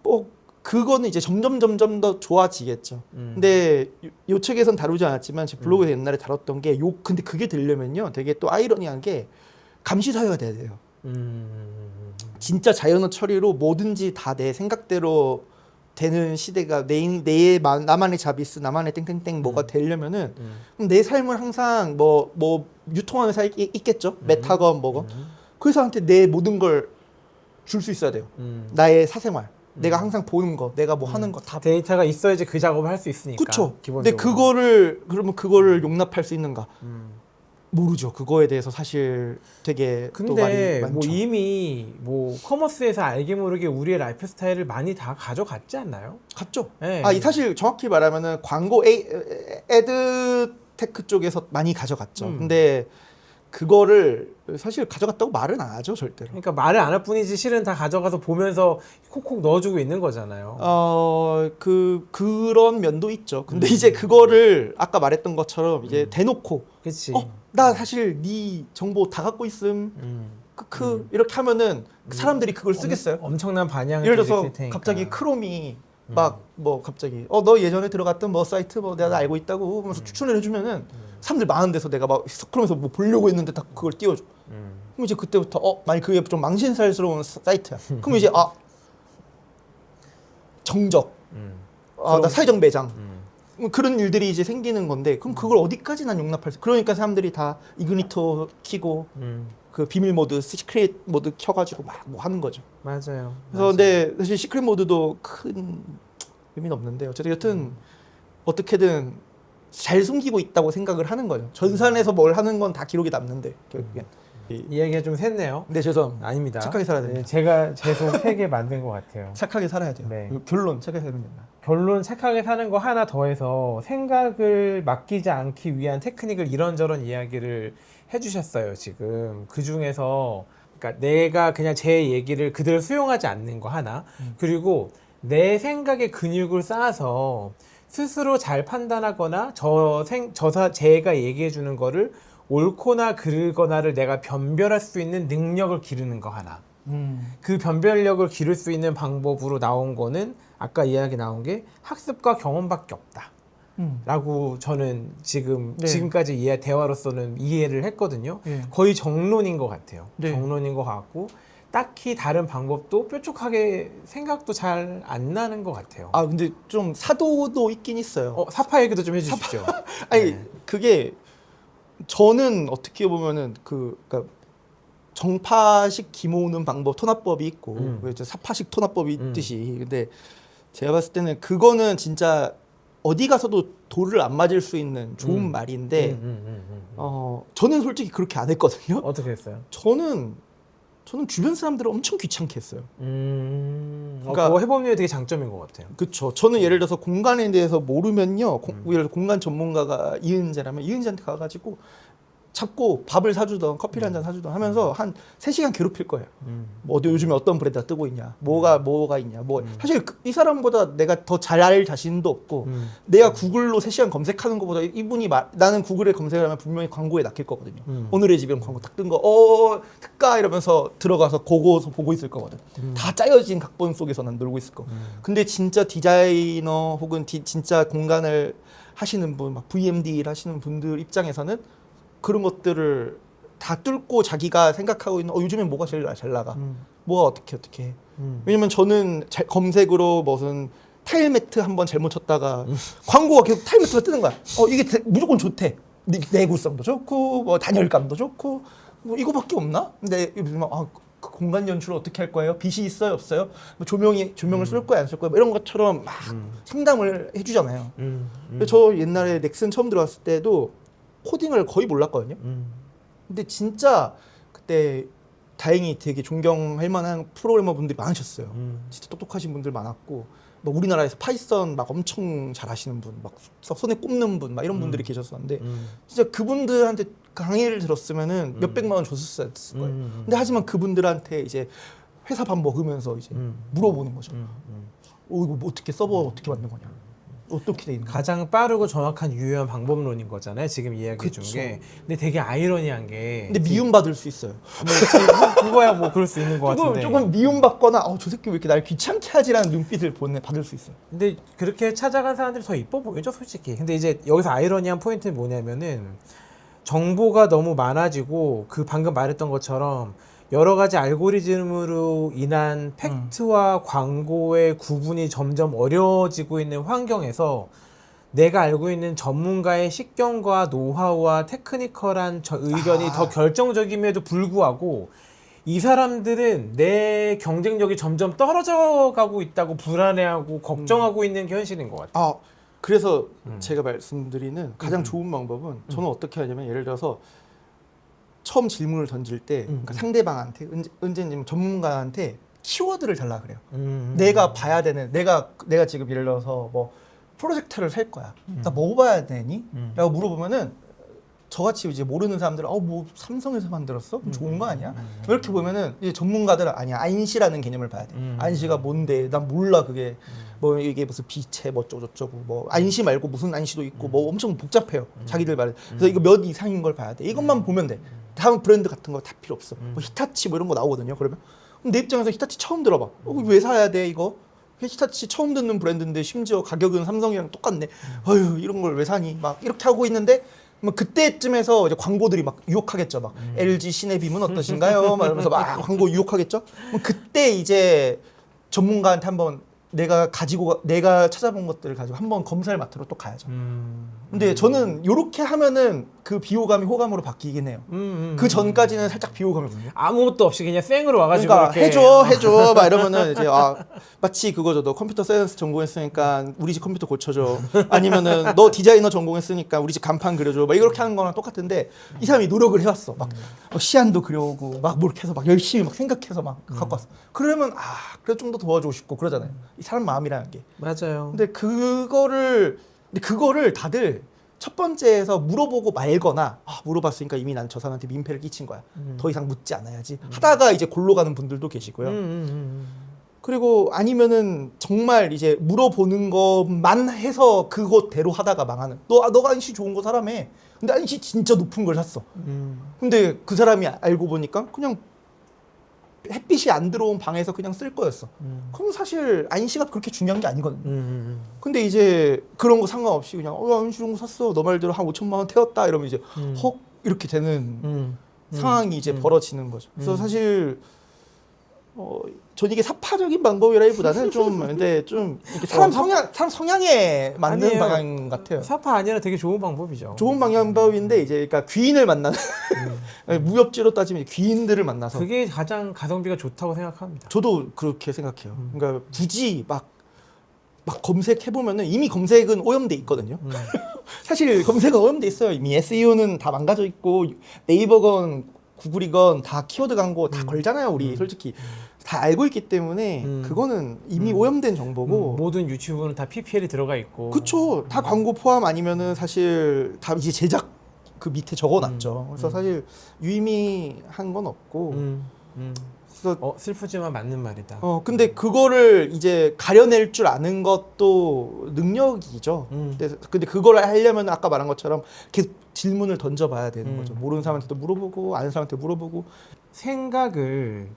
뭐 그거는 이제 점점 더 좋아지겠죠. 근데 요 책에선 다루지 않았지만 제 블로그에서 옛날에 다뤘던 게 근데 그게 되려면요 되게 또 아이러니한 게 감시 사회가 돼야 돼요. 진짜 자연어 처리로 뭐든지 다 내 생각대로 되는 시대가 나만의 자비스, 나만의 땡땡땡 뭐가 되려면은 그럼 내 삶을 항상 뭐 유통하는 사이 있겠죠. 메타건 뭐고 그 회사한테 내 모든 걸 줄 수 있어야 돼요. 나의 사생활. 내가 항상 보는 거, 내가 뭐 하는 거 다 데이터가 있어야지 그 작업을 할 수 있으니까. 그렇죠. 기본적으로. 근데 그거를 용납할 수 있는가? 모르죠. 그거에 대해서 사실 되게 또 말이 근데 많죠. 뭐 이미 뭐 커머스에서 알게 모르게 우리의 라이프 스타일을 많이 다 가져갔지 않나요? 갔죠. 네. 사실 정확히 말하면은 광고 애드 테크 쪽에서 많이 가져갔죠. 근데 그거를 사실 가져갔다고 말은 안 하죠, 절대로. 그러니까 말을 안 할 뿐이지 실은 다 가져가서 보면서 콕콕 넣어주고 있는 거잖아요. 그런 면도 있죠. 근데 이제 그거를 아까 말했던 것처럼 이제 대놓고 그치. 나 사실 네 정보 다 갖고 있음. 이렇게 하면은 사람들이 그걸 쓰겠어요? 엄청난 반향을 예를 들어서 일으킬 테니까. 갑자기 크롬이 막 뭐 갑자기 너 예전에 들어갔던 뭐 사이트 뭐 내가 알고 있다고 하면서 추천을 해주면은 사람들 많은 데서 내가 막 크롬에서 뭐 보려고 했는데 다 그걸 띄워줘. 그럼 이제 그때부터 만약 그게 좀 망신살스러운 사이트야. 그럼 이제 정적, 나 사회적 매장. 그런 일들이 이제 생기는 건데 그럼 그걸 어디까지 난 용납할 수? 그러니까 사람들이 다 이그니터 키고 그 비밀 모드, 시크릿 모드 켜가지고 막 뭐 하는 거죠. 맞아요. 그래서 근데 사실 시크릿 모드도 큰 의미는 없는데 어쨌든 여튼 어떻게든 잘 숨기고 있다고 생각을 하는 거죠. 전산에서 뭘 하는 건 다 기록이 남는데 결국엔. 이야기가 좀 샜네요. 네, 죄송합니다. 아닙니다. 착하게 살아야 됩니다. 네, 제가 계속 세게 만든 것 같아요. 착하게 살아야 돼요. 네. 결론 착하게 살면 된다. 결론 착하게 사는 거 하나 더해서 생각을 맡기지 않기 위한 테크닉을 이런저런 이야기를 해주셨어요. 지금 그 중에서 그러니까 내가 그냥 제 얘기를 그대로 수용하지 않는 거 하나, 그리고 내 생각에 근육을 쌓아서 스스로 잘 판단하거나 제가 얘기해 주는 거를 옳거나 그르거나를 내가 변별할 수 있는 능력을 기르는 거 하나. 그 변별력을 기를 수 있는 방법으로 나온 거는 아까 이야기 나온 게 학습과 경험밖에 없다. 라고 저는 지금까지 대화로서는 이해를 했거든요. 네. 거의 정론인 것 같아요. 네. 정론인 것 같고 딱히 다른 방법도 뾰족하게 생각도 잘 안 나는 것 같아요. 근데 좀 사도도 있긴 있어요. 사파 얘기도 좀 해주시죠. 아니 그게 저는 어떻게 보면은 그러니까 정파식 기 모으는 방법 토납법이 있고 이제 사파식 토납법이 있듯이 근데 제가 봤을 때는 그거는 진짜 어디 가서도 돌을 안 맞을 수 있는 좋은 말인데 저는 솔직히 그렇게 안 했거든요. 어떻게 했어요? 저는 주변 사람들을 엄청 귀찮게 했어요. 그러니까 그거 해보는 게 되게 장점인 것 같아요. 그렇죠. 저는 예를 들어서 공간에 대해서 모르면요. 예를 들어 공간 전문가가 이은재라면 이은재한테 가가지고 잡고 밥을 사주던 커피를 한 잔 사주던 하면서 한 3시간 괴롭힐 거예요. 뭐 요즘에 어떤 브랜드가 뜨고 있냐, 뭐가 있냐. 사실 이 사람보다 내가 더 잘 알 자신도 없고 내가 구글로 3시간 검색하는 것보다 이분이 나는 구글에 검색을 하면 분명히 광고에 낚일 거거든요. 오늘의 집에 광고 딱 뜬 거 특가 이러면서 들어가서 보고 있을 거거든. 다 짜여진 각본 속에서 난 놀고 있을 거. 근데 진짜 디자이너 혹은 진짜 공간을 하시는 분, 막 VMD를 하시는 분들 입장에서는 그런 것들을 다 뚫고 자기가 생각하고 있는 요즘엔 뭐가 제일 잘 나가 뭐가 어떻게 해. 왜냐면 저는 검색으로 무슨 타일 매트 한번 잘못 쳤다가 광고가 계속 타일 매트가 뜨는 거야. 이게 무조건 좋대. 내구성도 좋고 뭐 단열감도 좋고 뭐 이거밖에 없나? 근데 그 공간 연출을 어떻게 할 거예요? 빛이 있어요 없어요? 뭐 조명을 쓸 거야 안 쓸 거야? 뭐 이런 것처럼 막 상담을 해주잖아요. 저 옛날에 넥슨 처음 들어왔을 때도 코딩을 거의 몰랐거든요. 근데 진짜 그때 다행히 되게 존경할 만한 프로그래머 분들이 많으셨어요. 진짜 똑똑하신 분들 많았고 막 우리나라에서 파이썬 막 엄청 잘하시는 분, 막 손에 꼽는 분, 막 이런 분들이 계셨었는데 진짜 그분들한테 강의를 들었으면은 몇백만 원 줬을 거예요. 근데 하지만 그분들한테 이제 회사 밥 먹으면서 이제 물어보는 거죠. 이거 뭐 어떻게 서버 어떻게 만든 거냐? 어떻게 돼 있는 거야? 가장 빠르고 정확한 유효한 방법론인 거잖아요. 지금 이야기해 준 게. 근데 되게 아이러니한 게. 근데 미움받을 수 있어요. 그거야 뭐 그럴 수 있는 것 같은데. 조금 미움받거나 저 새끼 왜 이렇게 날 귀찮게 하지라는 눈빛을 받을 수 있어요. 근데 그렇게 찾아간 사람들이 더 이뻐 보이죠, 솔직히. 근데 이제 여기서 아이러니한 포인트는 뭐냐면은 정보가 너무 많아지고 그 방금 말했던 것처럼 여러 가지 알고리즘으로 인한 팩트와 광고의 구분이 점점 어려워지고 있는 환경에서 내가 알고 있는 전문가의 식견과 노하우와 테크니컬한 의견이 더 결정적임에도 불구하고 이 사람들은 내 경쟁력이 점점 떨어져 가고 있다고 불안해하고 걱정하고 있는 게 현실인 것 같아요. 그래서 제가 말씀드리는 가장 좋은 방법은 저는 어떻게 하냐면 예를 들어서 처음 질문을 던질 때 그러니까 상대방한테 은재님 전문가한테 키워드를 달라 그래요. 내가 봐야 되는 내가 지금 예를 들어서 뭐 프로젝터를 살 거야. 나 뭐 봐야 되니? 라고 물어보면은 저같이 이제 모르는 사람들은 뭐 삼성에서 만들었어? 좋은 거 아니야? 이렇게 보면은 이제 전문가들은 아니야. 안시라는 개념을 봐야 돼. 안시가 뭔데? 난 몰라 그게. 뭐 이게 무슨 빛에 뭐 어쩌고저쩌고 뭐 안시 말고 무슨 안시도 있고 뭐 엄청 복잡해요. 자기들 말에. 그래서 이거 몇 이상인 걸 봐야 돼. 이것만 보면 돼. 다음 브랜드 같은 거 다 필요 없어. 뭐 히타치 뭐 이런 거 나오거든요. 그러면 그럼 내 입장에서 히타치 처음 들어봐. 왜 사야 돼 이거? 히타치 처음 듣는 브랜드인데 심지어 가격은 삼성이랑 똑같네. 어휴 이런 걸 왜 사니? 막 이렇게 하고 있는데 뭐 그때쯤에서 이제 광고들이 막 유혹하겠죠. 막 LG 시네빔은 어떠신가요? 막 이러면서 막 광고 유혹하겠죠. 그럼 그때 이제 전문가한테 한번 내가 찾아본 것들을 가지고 한번 검사를 맡으러 또 가야죠. 근데 저는 이렇게 하면은 그 비호감이 호감으로 바뀌긴 해요. 그 전까지는 살짝 비호감이거든요. 아무것도 없이 그냥 생으로 와가지고 그러니까 이렇게 해줘 막 이러면은 이제 마치 그거죠. 너 컴퓨터 사이언스 전공했으니까 우리 집 컴퓨터 고쳐줘. 아니면은 너 디자이너 전공했으니까 우리 집 간판 그려줘. 막 이렇게 하는 거랑 똑같은데 이 사람이 노력을 해왔어. 막 시안도 그려오고 막 뭐 이렇게 해서 막 열심히 막 생각해서 막 갖고 왔어. 그러면 그래도 좀 더 도와주고 싶고 그러잖아요. 이 사람 마음이라는 게. 맞아요. 근데 그거를 다들 첫 번째에서 물어보고 말거나 물어봤으니까 이미 난 저 사람한테 민폐를 끼친 거야. 더 이상 묻지 않아야지. 하다가 이제 골로 가는 분들도 계시고요. 그리고 아니면은 정말 이제 물어보는 것만 해서 그것대로 하다가 망하는. 너가 안시 좋은 거 사람해. 근데 안시 진짜 높은 걸 샀어. 근데 그 사람이 알고 보니까 그냥 햇빛이 안 들어온 방에서 그냥 쓸 거였어. 그럼 사실 안시가 그렇게 중요한 게 아니거든. 근데 이제 그런 거 상관없이 그냥 안시 좋은 거 샀어. 너 말대로 한 5천만 원 태웠다 이러면 이제 헉 이렇게 되는 상황이 이제 벌어지는 거죠. 그래서 사실 전 이게 사파적인 방법이라기보다는 근데 좀 이렇게 사람 성향에 맞는 아니에요. 방향 같아요. 사파 아니라 되게 좋은 방법이죠. 좋은 방법인데 이제 그러니까 귀인을 만나는 무협지로 따지면 귀인들을 만나서 그게 가장 가성비가 좋다고 생각합니다. 저도 그렇게 생각해요. 그러니까 굳이 막 검색해 보면은 이미 검색은 오염돼 있거든요. 사실 검색은 오염돼 있어요. 이미 SEO는 다 망가져 있고 네이버건 구글이건 다 키워드 광고 다 걸잖아요. 우리 솔직히 다 알고 있기 때문에 그거는 이미 오염된 정보고 모든 유튜브는 다 PPL이 들어가 있고. 그쵸. 다 광고 포함 아니면은 사실 다 이제 제작 그 밑에 적어놨죠. 그래서 사실 유의미한 건 없고. 그래서 슬프지만 맞는 말이다. 근데 그거를 이제 가려낼 줄 아는 것도 능력이죠. 근데 그걸 하려면 아까 말한 것처럼 계속 질문을 던져봐야 되는 거죠. 모르는 사람한테도 물어보고 아는 사람한테 물어보고. 생각을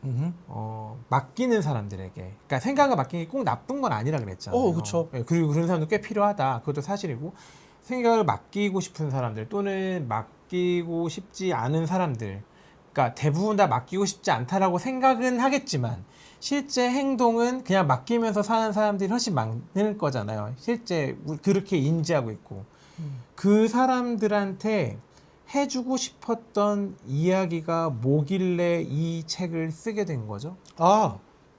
맡기는 사람들에게, 그러니까 생각을 맡기는 게 꼭 나쁜 건 아니라 그랬잖아요. 그렇죠. 그리고 그런 사람도 꽤 필요하다. 그것도 사실이고, 생각을 맡기고 싶은 사람들 또는 맡기고 싶지 않은 사람들, 그러니까 대부분 다 맡기고 싶지 않다라고 생각은 하겠지만 실제 행동은 그냥 맡기면서 사는 사람들이 훨씬 많을 거잖아요. 실제 그렇게 인지하고 있고 그 사람들한테 해주고 싶었던 이야기가 뭐길래 이 책을 쓰게 된 거죠?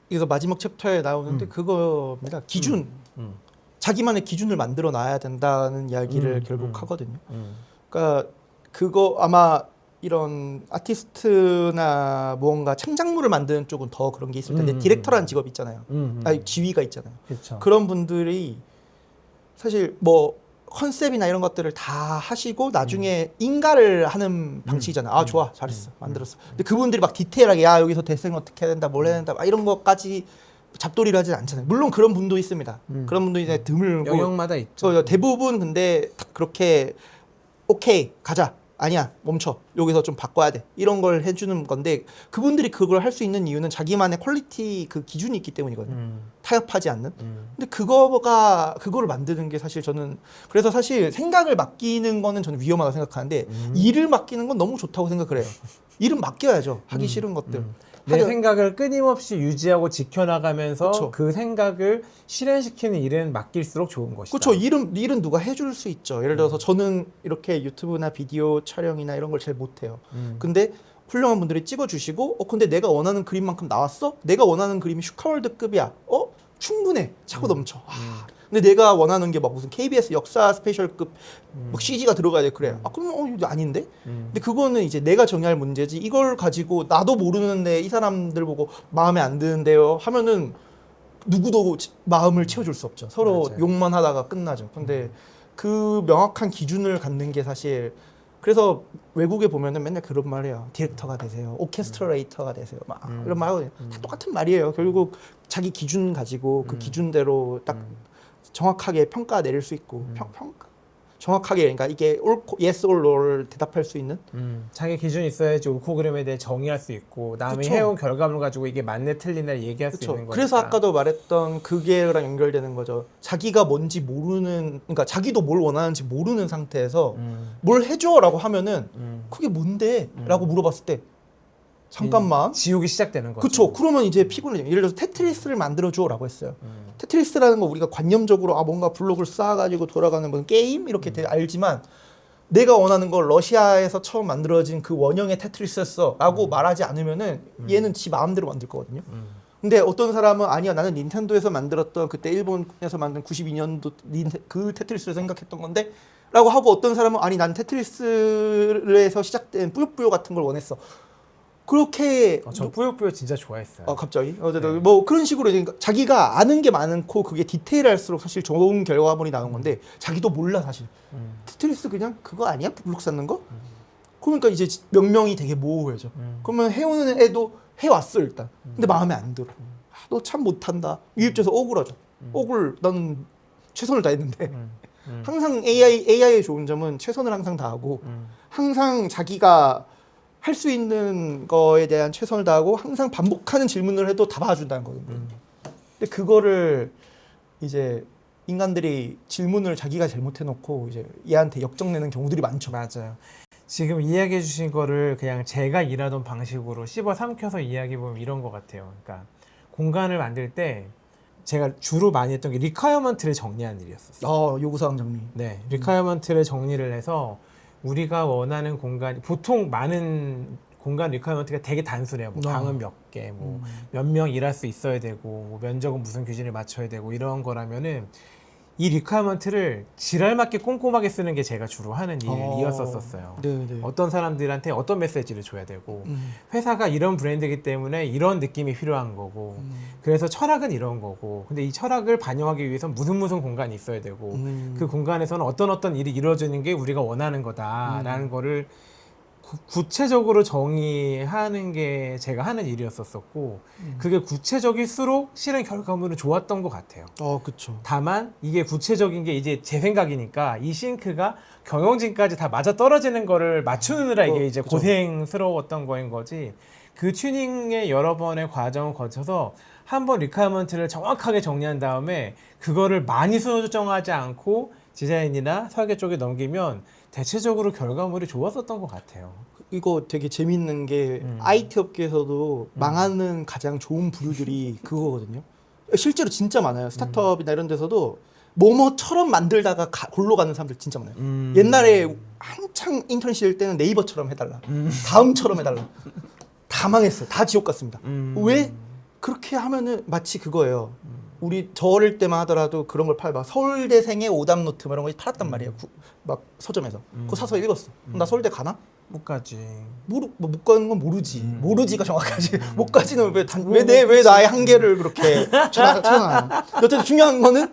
그래서 마지막 챕터에 나오는데 그겁니다. 기준. 자기만의 기준을 만들어 놔야 된다는 이야기를 결국 하거든요. 그러니까 그거 아마 이런 아티스트나 무언가 창작물을 만드는 쪽은 더 그런 게 있을 텐데 디렉터라는 직업이 있잖아요. 지휘가 있잖아요. 그쵸. 그런 분들이 사실 뭐 컨셉이나 이런 것들을 다 하시고 나중에 인가를 하는 방식이잖아요. 좋아, 잘했어, 만들었어. 근데 그분들이 막 디테일하게 여기서 대생 어떻게 해야 된다, 뭘 해야 된다, 막 이런 것까지 잡돌이를 하진 않잖아요. 물론 그런 분도 있습니다. 그런 분도 이제 드물고 영역마다 있죠. 대부분 근데 그렇게 오케이 가자. 아니야 멈춰 여기서 좀 바꿔야 돼 이런 걸 해주는 건데 그분들이 그걸 할 수 있는 이유는 자기만의 퀄리티 그 기준이 있기 때문이거든요. 타협하지 않는. 근데 그거를 만드는 게 사실 저는 그래서 사실 생각을 맡기는 거는 저는 위험하다고 생각하는데 일을 맡기는 건 너무 좋다고 생각을 해요. 일은 맡겨야죠. 하기 싫은 것들. 내 생각을 끊임없이 유지하고 지켜나가면서 그쵸. 그 생각을 실현시키는 일은 맡길수록 좋은 것이다. 그렇죠. 일은 누가 해줄 수 있죠. 예를 들어서 저는 이렇게 유튜브나 비디오 촬영이나 이런 걸 잘 못해요. 근데 훌륭한 분들이 찍어주시고 근데 내가 원하는 그림만큼 나왔어? 내가 원하는 그림이 슈카월드급이야. 충분해. 차고 넘쳐. 근데 내가 원하는 게 막 무슨 KBS 역사 스페셜급 막 CG가 들어가야 돼. 그래. 그럼 이거 아닌데? 근데 그거는 이제 내가 정의할 문제지. 이걸 가지고 나도 모르는데 이 사람들 보고 마음에 안 드는데요 하면은 누구도 마음을 채워줄 수 없죠. 서로 맞아요. 욕만 하다가 끝나죠. 근데 그 명확한 기준을 갖는 게 사실 그래서 외국에 보면은 맨날 그런 말이에요. 디렉터가 되세요. 오케스트레이터가 되세요. 막 이런 말 하거든요. 다 똑같은 말이에요. 결국 자기 기준 가지고 그 기준대로 딱 정확하게 평가 내릴 수 있고 평가 정확하게 그러니까 이게 옳고 yes or no를 대답할 수 있는 자기 기준이 있어야지 옳고 그름에 대해 정의할 수 있고 남이 그쵸. 해온 결과물 가지고 이게 맞네 틀리네 얘기할 수 그렇죠. 있는 거니까. 그래서 아까도 말했던 그게랑 연결되는 거죠. 자기가 뭔지 모르는, 그러니까 자기도 뭘 원하는지 모르는 상태에서 뭘 해줘라고 하면은 그게 뭔데?라고 물어봤을 때 잠깐만. 지옥이 시작되는 거죠. 그렇죠. 그러면 이제 피곤해요. 예를 들어서 테트리스를 만들어줘라고 했어요. 테트리스라는 거 우리가 관념적으로 뭔가 블록을 쌓아가지고 돌아가는 뭐 게임 이렇게 되게 알지만 내가 원하는 걸 러시아에서 처음 만들어진 그 원형의 테트리스였어라고 말하지 않으면은 얘는 지 마음대로 만들 거거든요. 근데 어떤 사람은 아니야 나는 닌텐도에서 만들었던 그때 일본에서 만든 92년도 그 테트리스를 생각했던 건데 라고 하고 어떤 사람은 아니 난 테트리스에서 시작된 뿌요뿌요 같은 걸 원했어. 그렇게 저 뿌요뿌요 진짜 좋아했어요. 갑자기 어쨌든 뭐 그런 식으로 이제 자기가 아는 게 많고 그게 디테일할수록 사실 좋은 결과물이 나온 건데 자기도 몰라 사실. 테트리스 그냥 그거 아니야? 블록 쌓는 거? 그러니까 이제 명명이 되게 모호해져. 그러면 해오는 애도 해왔어 일단. 근데 마음에 안 들어. 너 참 못한다. 이 입장에서 억울하죠. 나는 최선을 다했는데 항상 AI의 좋은 점은 최선을 항상 다하고 항상 자기가 할 수 있는 거에 대한 최선을 다하고 항상 반복하는 질문을 해도 다 봐준다는 거거든요. 근데 그거를 이제 인간들이 질문을 자기가 잘못해놓고 이제 얘한테 역정내는 경우들이 많죠. 맞아요. 지금 이야기해 주신 거를 그냥 제가 일하던 방식으로 씹어 삼켜서 이야기해보면 이런 것 같아요. 그러니까 공간을 만들 때 제가 주로 많이 했던 게 리퀘어먼트를 정리하는 일이었어요. 요구사항 정리. 네, 리퀘어먼트를 정리를 해서 우리가 원하는 공간이 보통 많은 공간 리퀘어먼트가 되게 단순해요. 뭐 방은 몇 개, 뭐 몇 명 일할 수 있어야 되고, 뭐 면적은 무슨 기준에 맞춰야 되고 이런 거라면은 이 리퀘어먼트를 지랄 맞게 꼼꼼하게 쓰는 게 제가 주로 하는 일이었었어요. 네네. 어떤 사람들한테 어떤 메시지를 줘야 되고 회사가 이런 브랜드이기 때문에 이런 느낌이 필요한 거고 그래서 철학은 이런 거고 근데 이 철학을 반영하기 위해서 무슨 공간이 있어야 되고 그 공간에서는 어떤 일이 이루어지는 게 우리가 원하는 거다라는 거를 구체적으로 정의하는 게 제가 하는 일이었었고 그게 구체적일수록 실은 결과물은 좋았던 것 같아요. 그쵸. 다만 이게 구체적인 게 이제 제 생각이니까 이 싱크가 경영진까지 다 맞아 떨어지는 거를 맞추느라 이게 이제 그쵸. 고생스러웠던 거인 거지. 그 튜닝의 여러 번의 과정을 거쳐서 한 번 리퀘어먼트를 정확하게 정리한 다음에 그거를 많이 수정하지 않고 디자인이나 설계 쪽에 넘기면 대체적으로 결과물이 좋았었던 것 같아요. 이거 되게 재밌는 게 IT 업계에서도 망하는 가장 좋은 부류들이 그거거든요. 실제로 진짜 많아요. 스타트업이나 이런 데서도 뭐뭐처럼 만들다가 골로 가는 사람들 진짜 많아요. 옛날에 한창 인턴실 때는 네이버처럼 해달라. 다음처럼 해달라. 다 망했어요. 다 지옥 같습니다. 왜? 그렇게 하면은 마치 그거예요. 우리 저 어릴 때만 하더라도 그런 걸 팔 막 서울대생의 오답 노트 이런 거 팔았단 말이에요. 막 서점에서. 그거 사서 읽었어. 그럼 나 서울대 가나? 못 가지. 못 가는 건 모르지. 모르지가 정확하지. 못 가지는 왜 나의 한계를 그렇게 쳐놔. 어쨌든 중요한 거는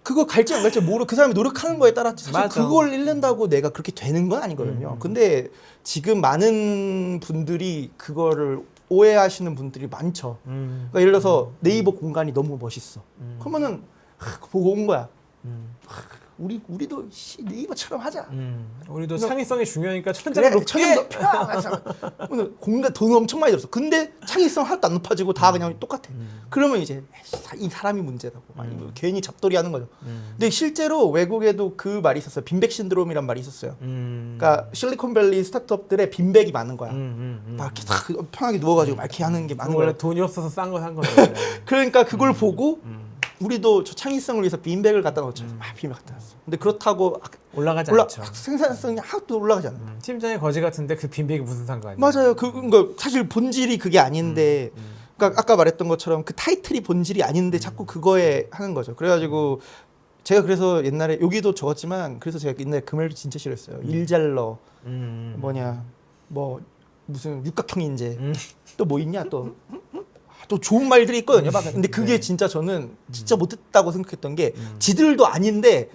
그거 갈지 안 갈지 그 사람이 노력하는 거에 따랐지. 사실 맞아. 그걸 잃는다고 내가 그렇게 되는 건 아니거든요. 근데 지금 많은 분들이 그거를 오해하시는 분들이 많죠. 그러니까 예를 들어서 네이버 공간이 너무 멋있어. 그러면은 그거 보고 온 거야. 우리도 네이버처럼 하자. 우리도 창의성이 중요하니까 천장을 그래, 높게. 천장 높여. 오늘 공간 돈 엄청 많이 들었어. 근데 창의성 하나도 안 높아지고 다 그냥 똑같아. 그러면 이제 이 사람이 문제라고 아니면 괜히 잡돌이 하는 거죠. 근데 실제로 외국에도 그 말이 있었어요. 빈백 신드롬이란 말이 있었어요. 그러니까 실리콘밸리 스타트업들의 빈백이 많은 거야. 막 이렇게 다 편하게 누워가지고 막 이렇게 하는 게 많은 거야. 원래 돈이 없어서 싼 거 산 거죠. 그러니까 그걸 보고 우리도 저 창의성을 위해서 빈백을 갖다 놓죠. 빈백 갖다 놨어. 근데 그렇다고 올라가지 않죠. 생산성이 하나도 올라가지 않아요. 팀장의 거지 같은데 그 빈백이 무슨 상관이야? 맞아요. 그러니까 사실 본질이 그게 아닌데, 그러니까 아까 말했던 것처럼 그 타이틀이 본질이 아닌데 자꾸 그거에 하는 거죠. 그래가지고 제가 그래서 옛날에 여기도 적었지만 그래서 제가 옛날에 그 말도 진짜 싫었어요. 일잘러 뭐냐 뭐 무슨 육각형 인재 또 뭐 있냐 또 또 좋은 말들이 있거든요. 막. 근데 그게 진짜 저는 진짜 못했다고 생각했던 게 지들도 아닌데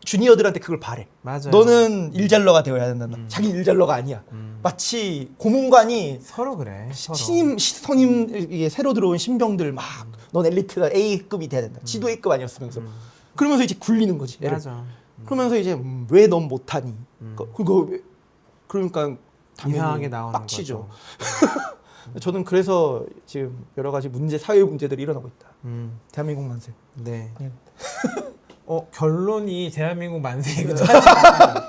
주니어들한테 그걸 바래. 맞아요. 너는 일잘러가 되어야 된다. 자기 일잘러가 아니야. 마치 고문관이 서로 그래. 서로. 선임 이게 새로 들어온 신병들 막 넌 엘리트가 A급이 돼야 된다. 지도 A급 아니었으면서 그러면서 이제 굴리는 거지. 애를. 맞아. 그러면서 이제 왜 넌 못하니? 그러니까 당연히 이상하게 나오는 빡치죠. 거죠. 저는 그래서 지금 여러 가지 사회 문제들이 일어나고 있다. 대한민국 만세. 네. 네. 결론이 대한민국 만세이기도 하지만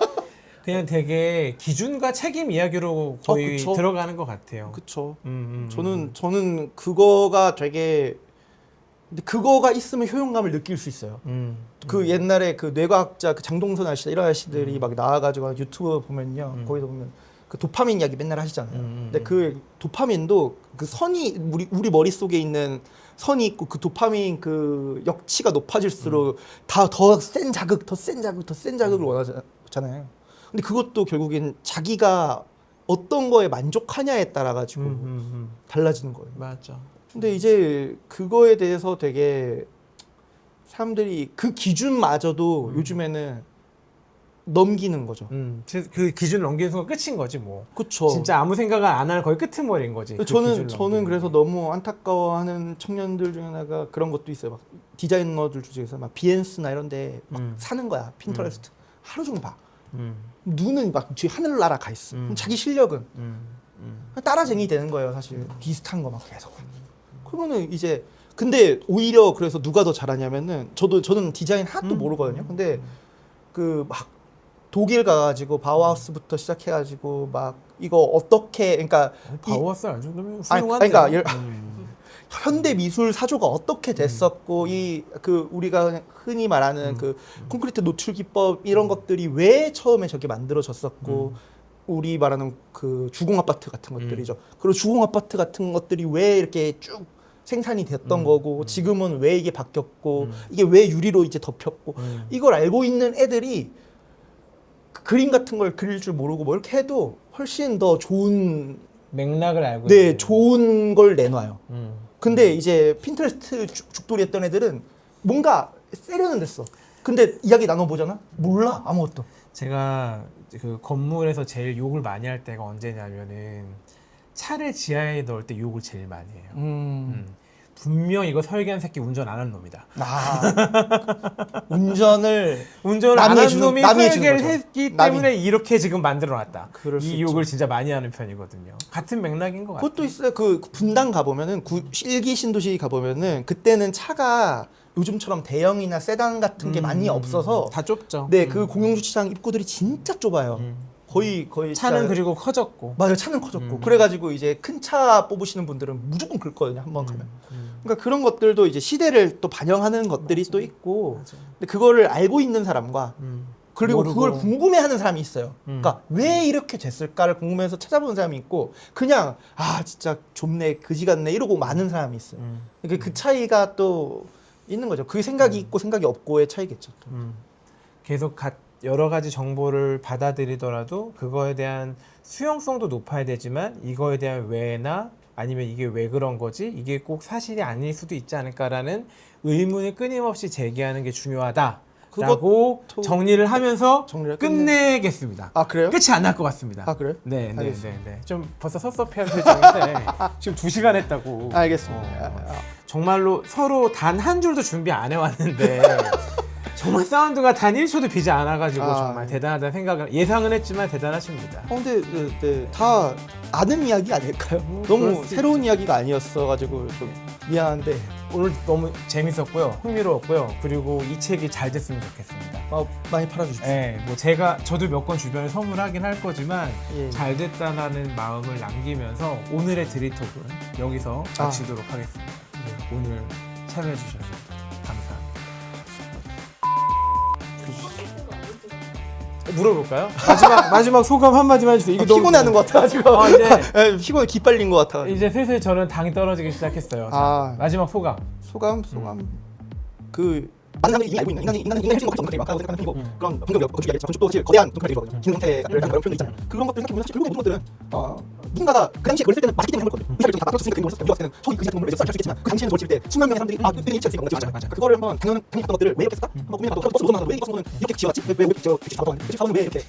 그냥 되게 기준과 책임 이야기로 거의 그쵸. 들어가는 것 같아요. 그쵸. 저는 그거가 되게 근데 그거가 있으면 효용감을 느낄 수 있어요. 그 옛날에 그 뇌과학자 그 장동선 아저씨 이런 아저씨들이 막 나와가지고 유튜브 보면요, 거기서 보면 그 도파민 이야기 맨날 하시잖아요. 근데 그 도파민도 그 선이 우리 머릿 속에 있는 선이 있고 그 도파민 그 역치가 높아질수록 다 더 센 자극, 더 센 자극, 더 센 자극을 원하잖아요. 근데 그것도 결국엔 자기가 어떤 거에 만족하냐에 따라 가지고 달라지는 거예요. 맞아. 근데 이제 그거에 대해서 되게 사람들이 그 기준마저도 요즘에는 넘기는 거죠. 그 기준을 넘기는 순간 끝인 거지 뭐. 그렇죠. 진짜 아무 생각을 안 하는 거의 끄트머리인 거지. 그 저는 기준을 넘기는 그래서 게. 너무 안타까워하는 청년들 중에 하나가 그런 것도 있어요. 막 디자이너들 중에서 막 비엔스나 이런데 막 사는 거야. 핀터레스트 하루 종일 봐. 눈은 막 뒤에 하늘 날아가 있어. 그럼 자기 실력은 따라쟁이 되는 거예요. 사실 비슷한 거 막 계속. 그러면은 이제 근데 오히려 그래서 누가 더 잘하냐면은 저는 디자인 하나도 모르거든요. 근데 그 막 독일 가가지고 바우하우스부터 시작해가지고 막 이거 어떻게 그러니까 바우하우스 알 정도면 아니, 훌륭한데. 그러니까 현대 미술 사조가 어떻게 됐었고 이 그 우리가 흔히 말하는 그 콘크리트 노출 기법 이런 것들이 왜 처음에 저게 만들어졌었고 우리 말하는 그 주공 아파트 같은 것들이죠. 그리고 주공 아파트 같은 것들이 왜 이렇게 쭉 생산이 됐던 거고 지금은 왜 이게 바뀌었고 이게 왜 유리로 이제 덮였고 이걸 알고 있는 애들이 그 그림 같은 걸 그릴 줄 모르고 뭐 이렇게 해도 훨씬 더 좋은 맥락을 알고 네 있는. 좋은 걸 내놔요. 근데 이제 핀터레스트 죽돌이 했던 애들은 뭔가 세련됐어. 근데 이야기 나눠보잖아? 몰라 아무것도. 제가 그 건물에서 제일 욕을 많이 할 때가 언제냐면은 차를 지하에 넣을 때 욕을 제일 많이 해요. 분명 이거 설계한 새끼 운전 안 한 놈이다. 운전을 안 한 해주는- 놈이 남이 해주는 설계를 거죠. 했기 때문에 이렇게 지금 만들어놨다. 그럴 수 이 있죠. 욕을 진짜 많이 하는 편이거든요. 같은 맥락인 것 같아요. 그것도 있어요. 그 분당 가보면은 일기 신도시 가보면은 그때는 차가 요즘처럼 대형이나 세단 같은 게 많이 없어서 다 좁죠. 네 그 공영주차장 입구들이 진짜 좁아요. 거의 차는 진짜- 그리고 커졌고. 맞아요. 차는 커졌고 그래가지고 이제 큰 차 뽑으시는 분들은 무조건 긁거든요. 한번 가면. 그러니까 그런 것들도 이제 시대를 또 반영하는 것들이 또 있고 근데 그거를 알고 있는 사람과 그리고 모르고. 그걸 궁금해하는 사람이 있어요. 그러니까 왜 이렇게 됐을까를 궁금해서 찾아보는 사람이 있고 그냥 아 진짜 좁네 그지 같네 이러고 마는 사람이 있어요. 그러니까 그 차이가 또 있는 거죠. 그 생각이 있고 생각이 없고의 차이겠죠. 또. 계속 여러 가지 정보를 받아들이더라도 그거에 대한 수용성도 높아야 되지만 이거에 대한 왜나 아니면 이게 왜 그런 거지? 이게 꼭 사실이 아닐 수도 있지 않을까라는 의문을 끊임없이 제기하는 게 중요하다라고 그것도- 정리를 하면서 정리를 끝내겠습니다. 아 그래요? 끝이 안 날 것 같습니다. 아 그래요? 네, 네, 알겠습니다. 네, 네. 좀 벌써 섭섭해한 표정인데 지금 2시간 했다고. 알겠습니다. 정말로 서로 단 한 줄도 준비 안 해왔는데 정말 사운드가 단 1초도 비지 않아가지고 정말 대단하다는 생각을 예상은 했지만 대단하십니다. 근데 네, 다 아는 이야기 아닐까요? 그럴 너무 수 새로운 이야기가 아니었어가지고 좀 미안한데 오늘 너무 재밌었고요, 흥미로웠고요. 그리고 이 책이 잘 됐으면 좋겠습니다. 많이 팔아주십시오. 네, 뭐 저도 몇 권 주변에 선물하긴 할 거지만 예. 잘 됐다라는 마음을 남기면서 오늘의 드리톡은 여기서 마치도록 하겠습니다. 네, 오늘 참여해 주셔서 감사합니다. 물어볼까요? 마지막 소감 한마디만 해주세요. 이게 피곤해하는 것 같아가지고 이제 피곤해 기빨린 것 같아가지고 이제 슬슬 저는 당이 떨어지기 시작했어요. 자, 마지막 소감. 소감 그 많은 사람들이 이미 알고 있는 인간의 핵심 것부터 생각하고 생각하는 편이고 그런 방금 건축 이야기했지만 건축도 사실 거대한 건축이거든요. 김용태를 한 그런 표현도 있잖아요. 그런 것들 생각해보면 사실 결국에 모든 것들은 누군가가 그 당시에 그랬을 때는 맞기 때문에 한 거거든요. 의사 결정이 다 바뀌었으니까 그걸 썼어요. 우리가 때는 저희 의사 결정을 했을 수 있겠지만 그 당시에는 그걸 칠때 수만 명의 사람들이 아, 그때 일치할 수 있는 거지. 그거를 한번 당연했던 것들을 왜 이렇게 썼다? 한번 고민해봐도 버스 노선만 왜 이거 버스 노선은 이렇게 지어왔지? 왜 이렇게 지어 이렇게 잡아왔는데 그 사람은 왜 이렇게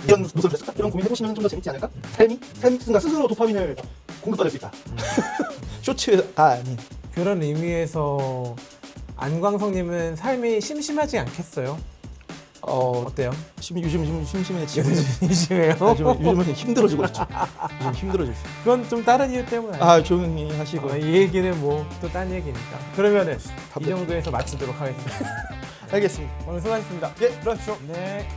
이런 노선을 썼다? 이런 고민해보시면 좀 더 재밌지 않을까? 삶 스스로 도파민을 공급받을 수 있다. 쇼츠가 아닌. 그런 의미에서 안광성님은 삶이 심심하지 않겠어요? 어때요? 요즘 심심해지고 심심해요? 요즘은 힘들어지고 있죠. 요즘 힘들어지고 있어요. 그건 좀 다른 이유 때문 아니에요? 아 조용히 하시고. 이 얘기는 뭐 또 딴 얘기니까. 그러면은 이 정도에서 마치도록 하겠습니다. 알겠습니다. 오늘 수고하셨습니다. 예, 들어가십시오. 네.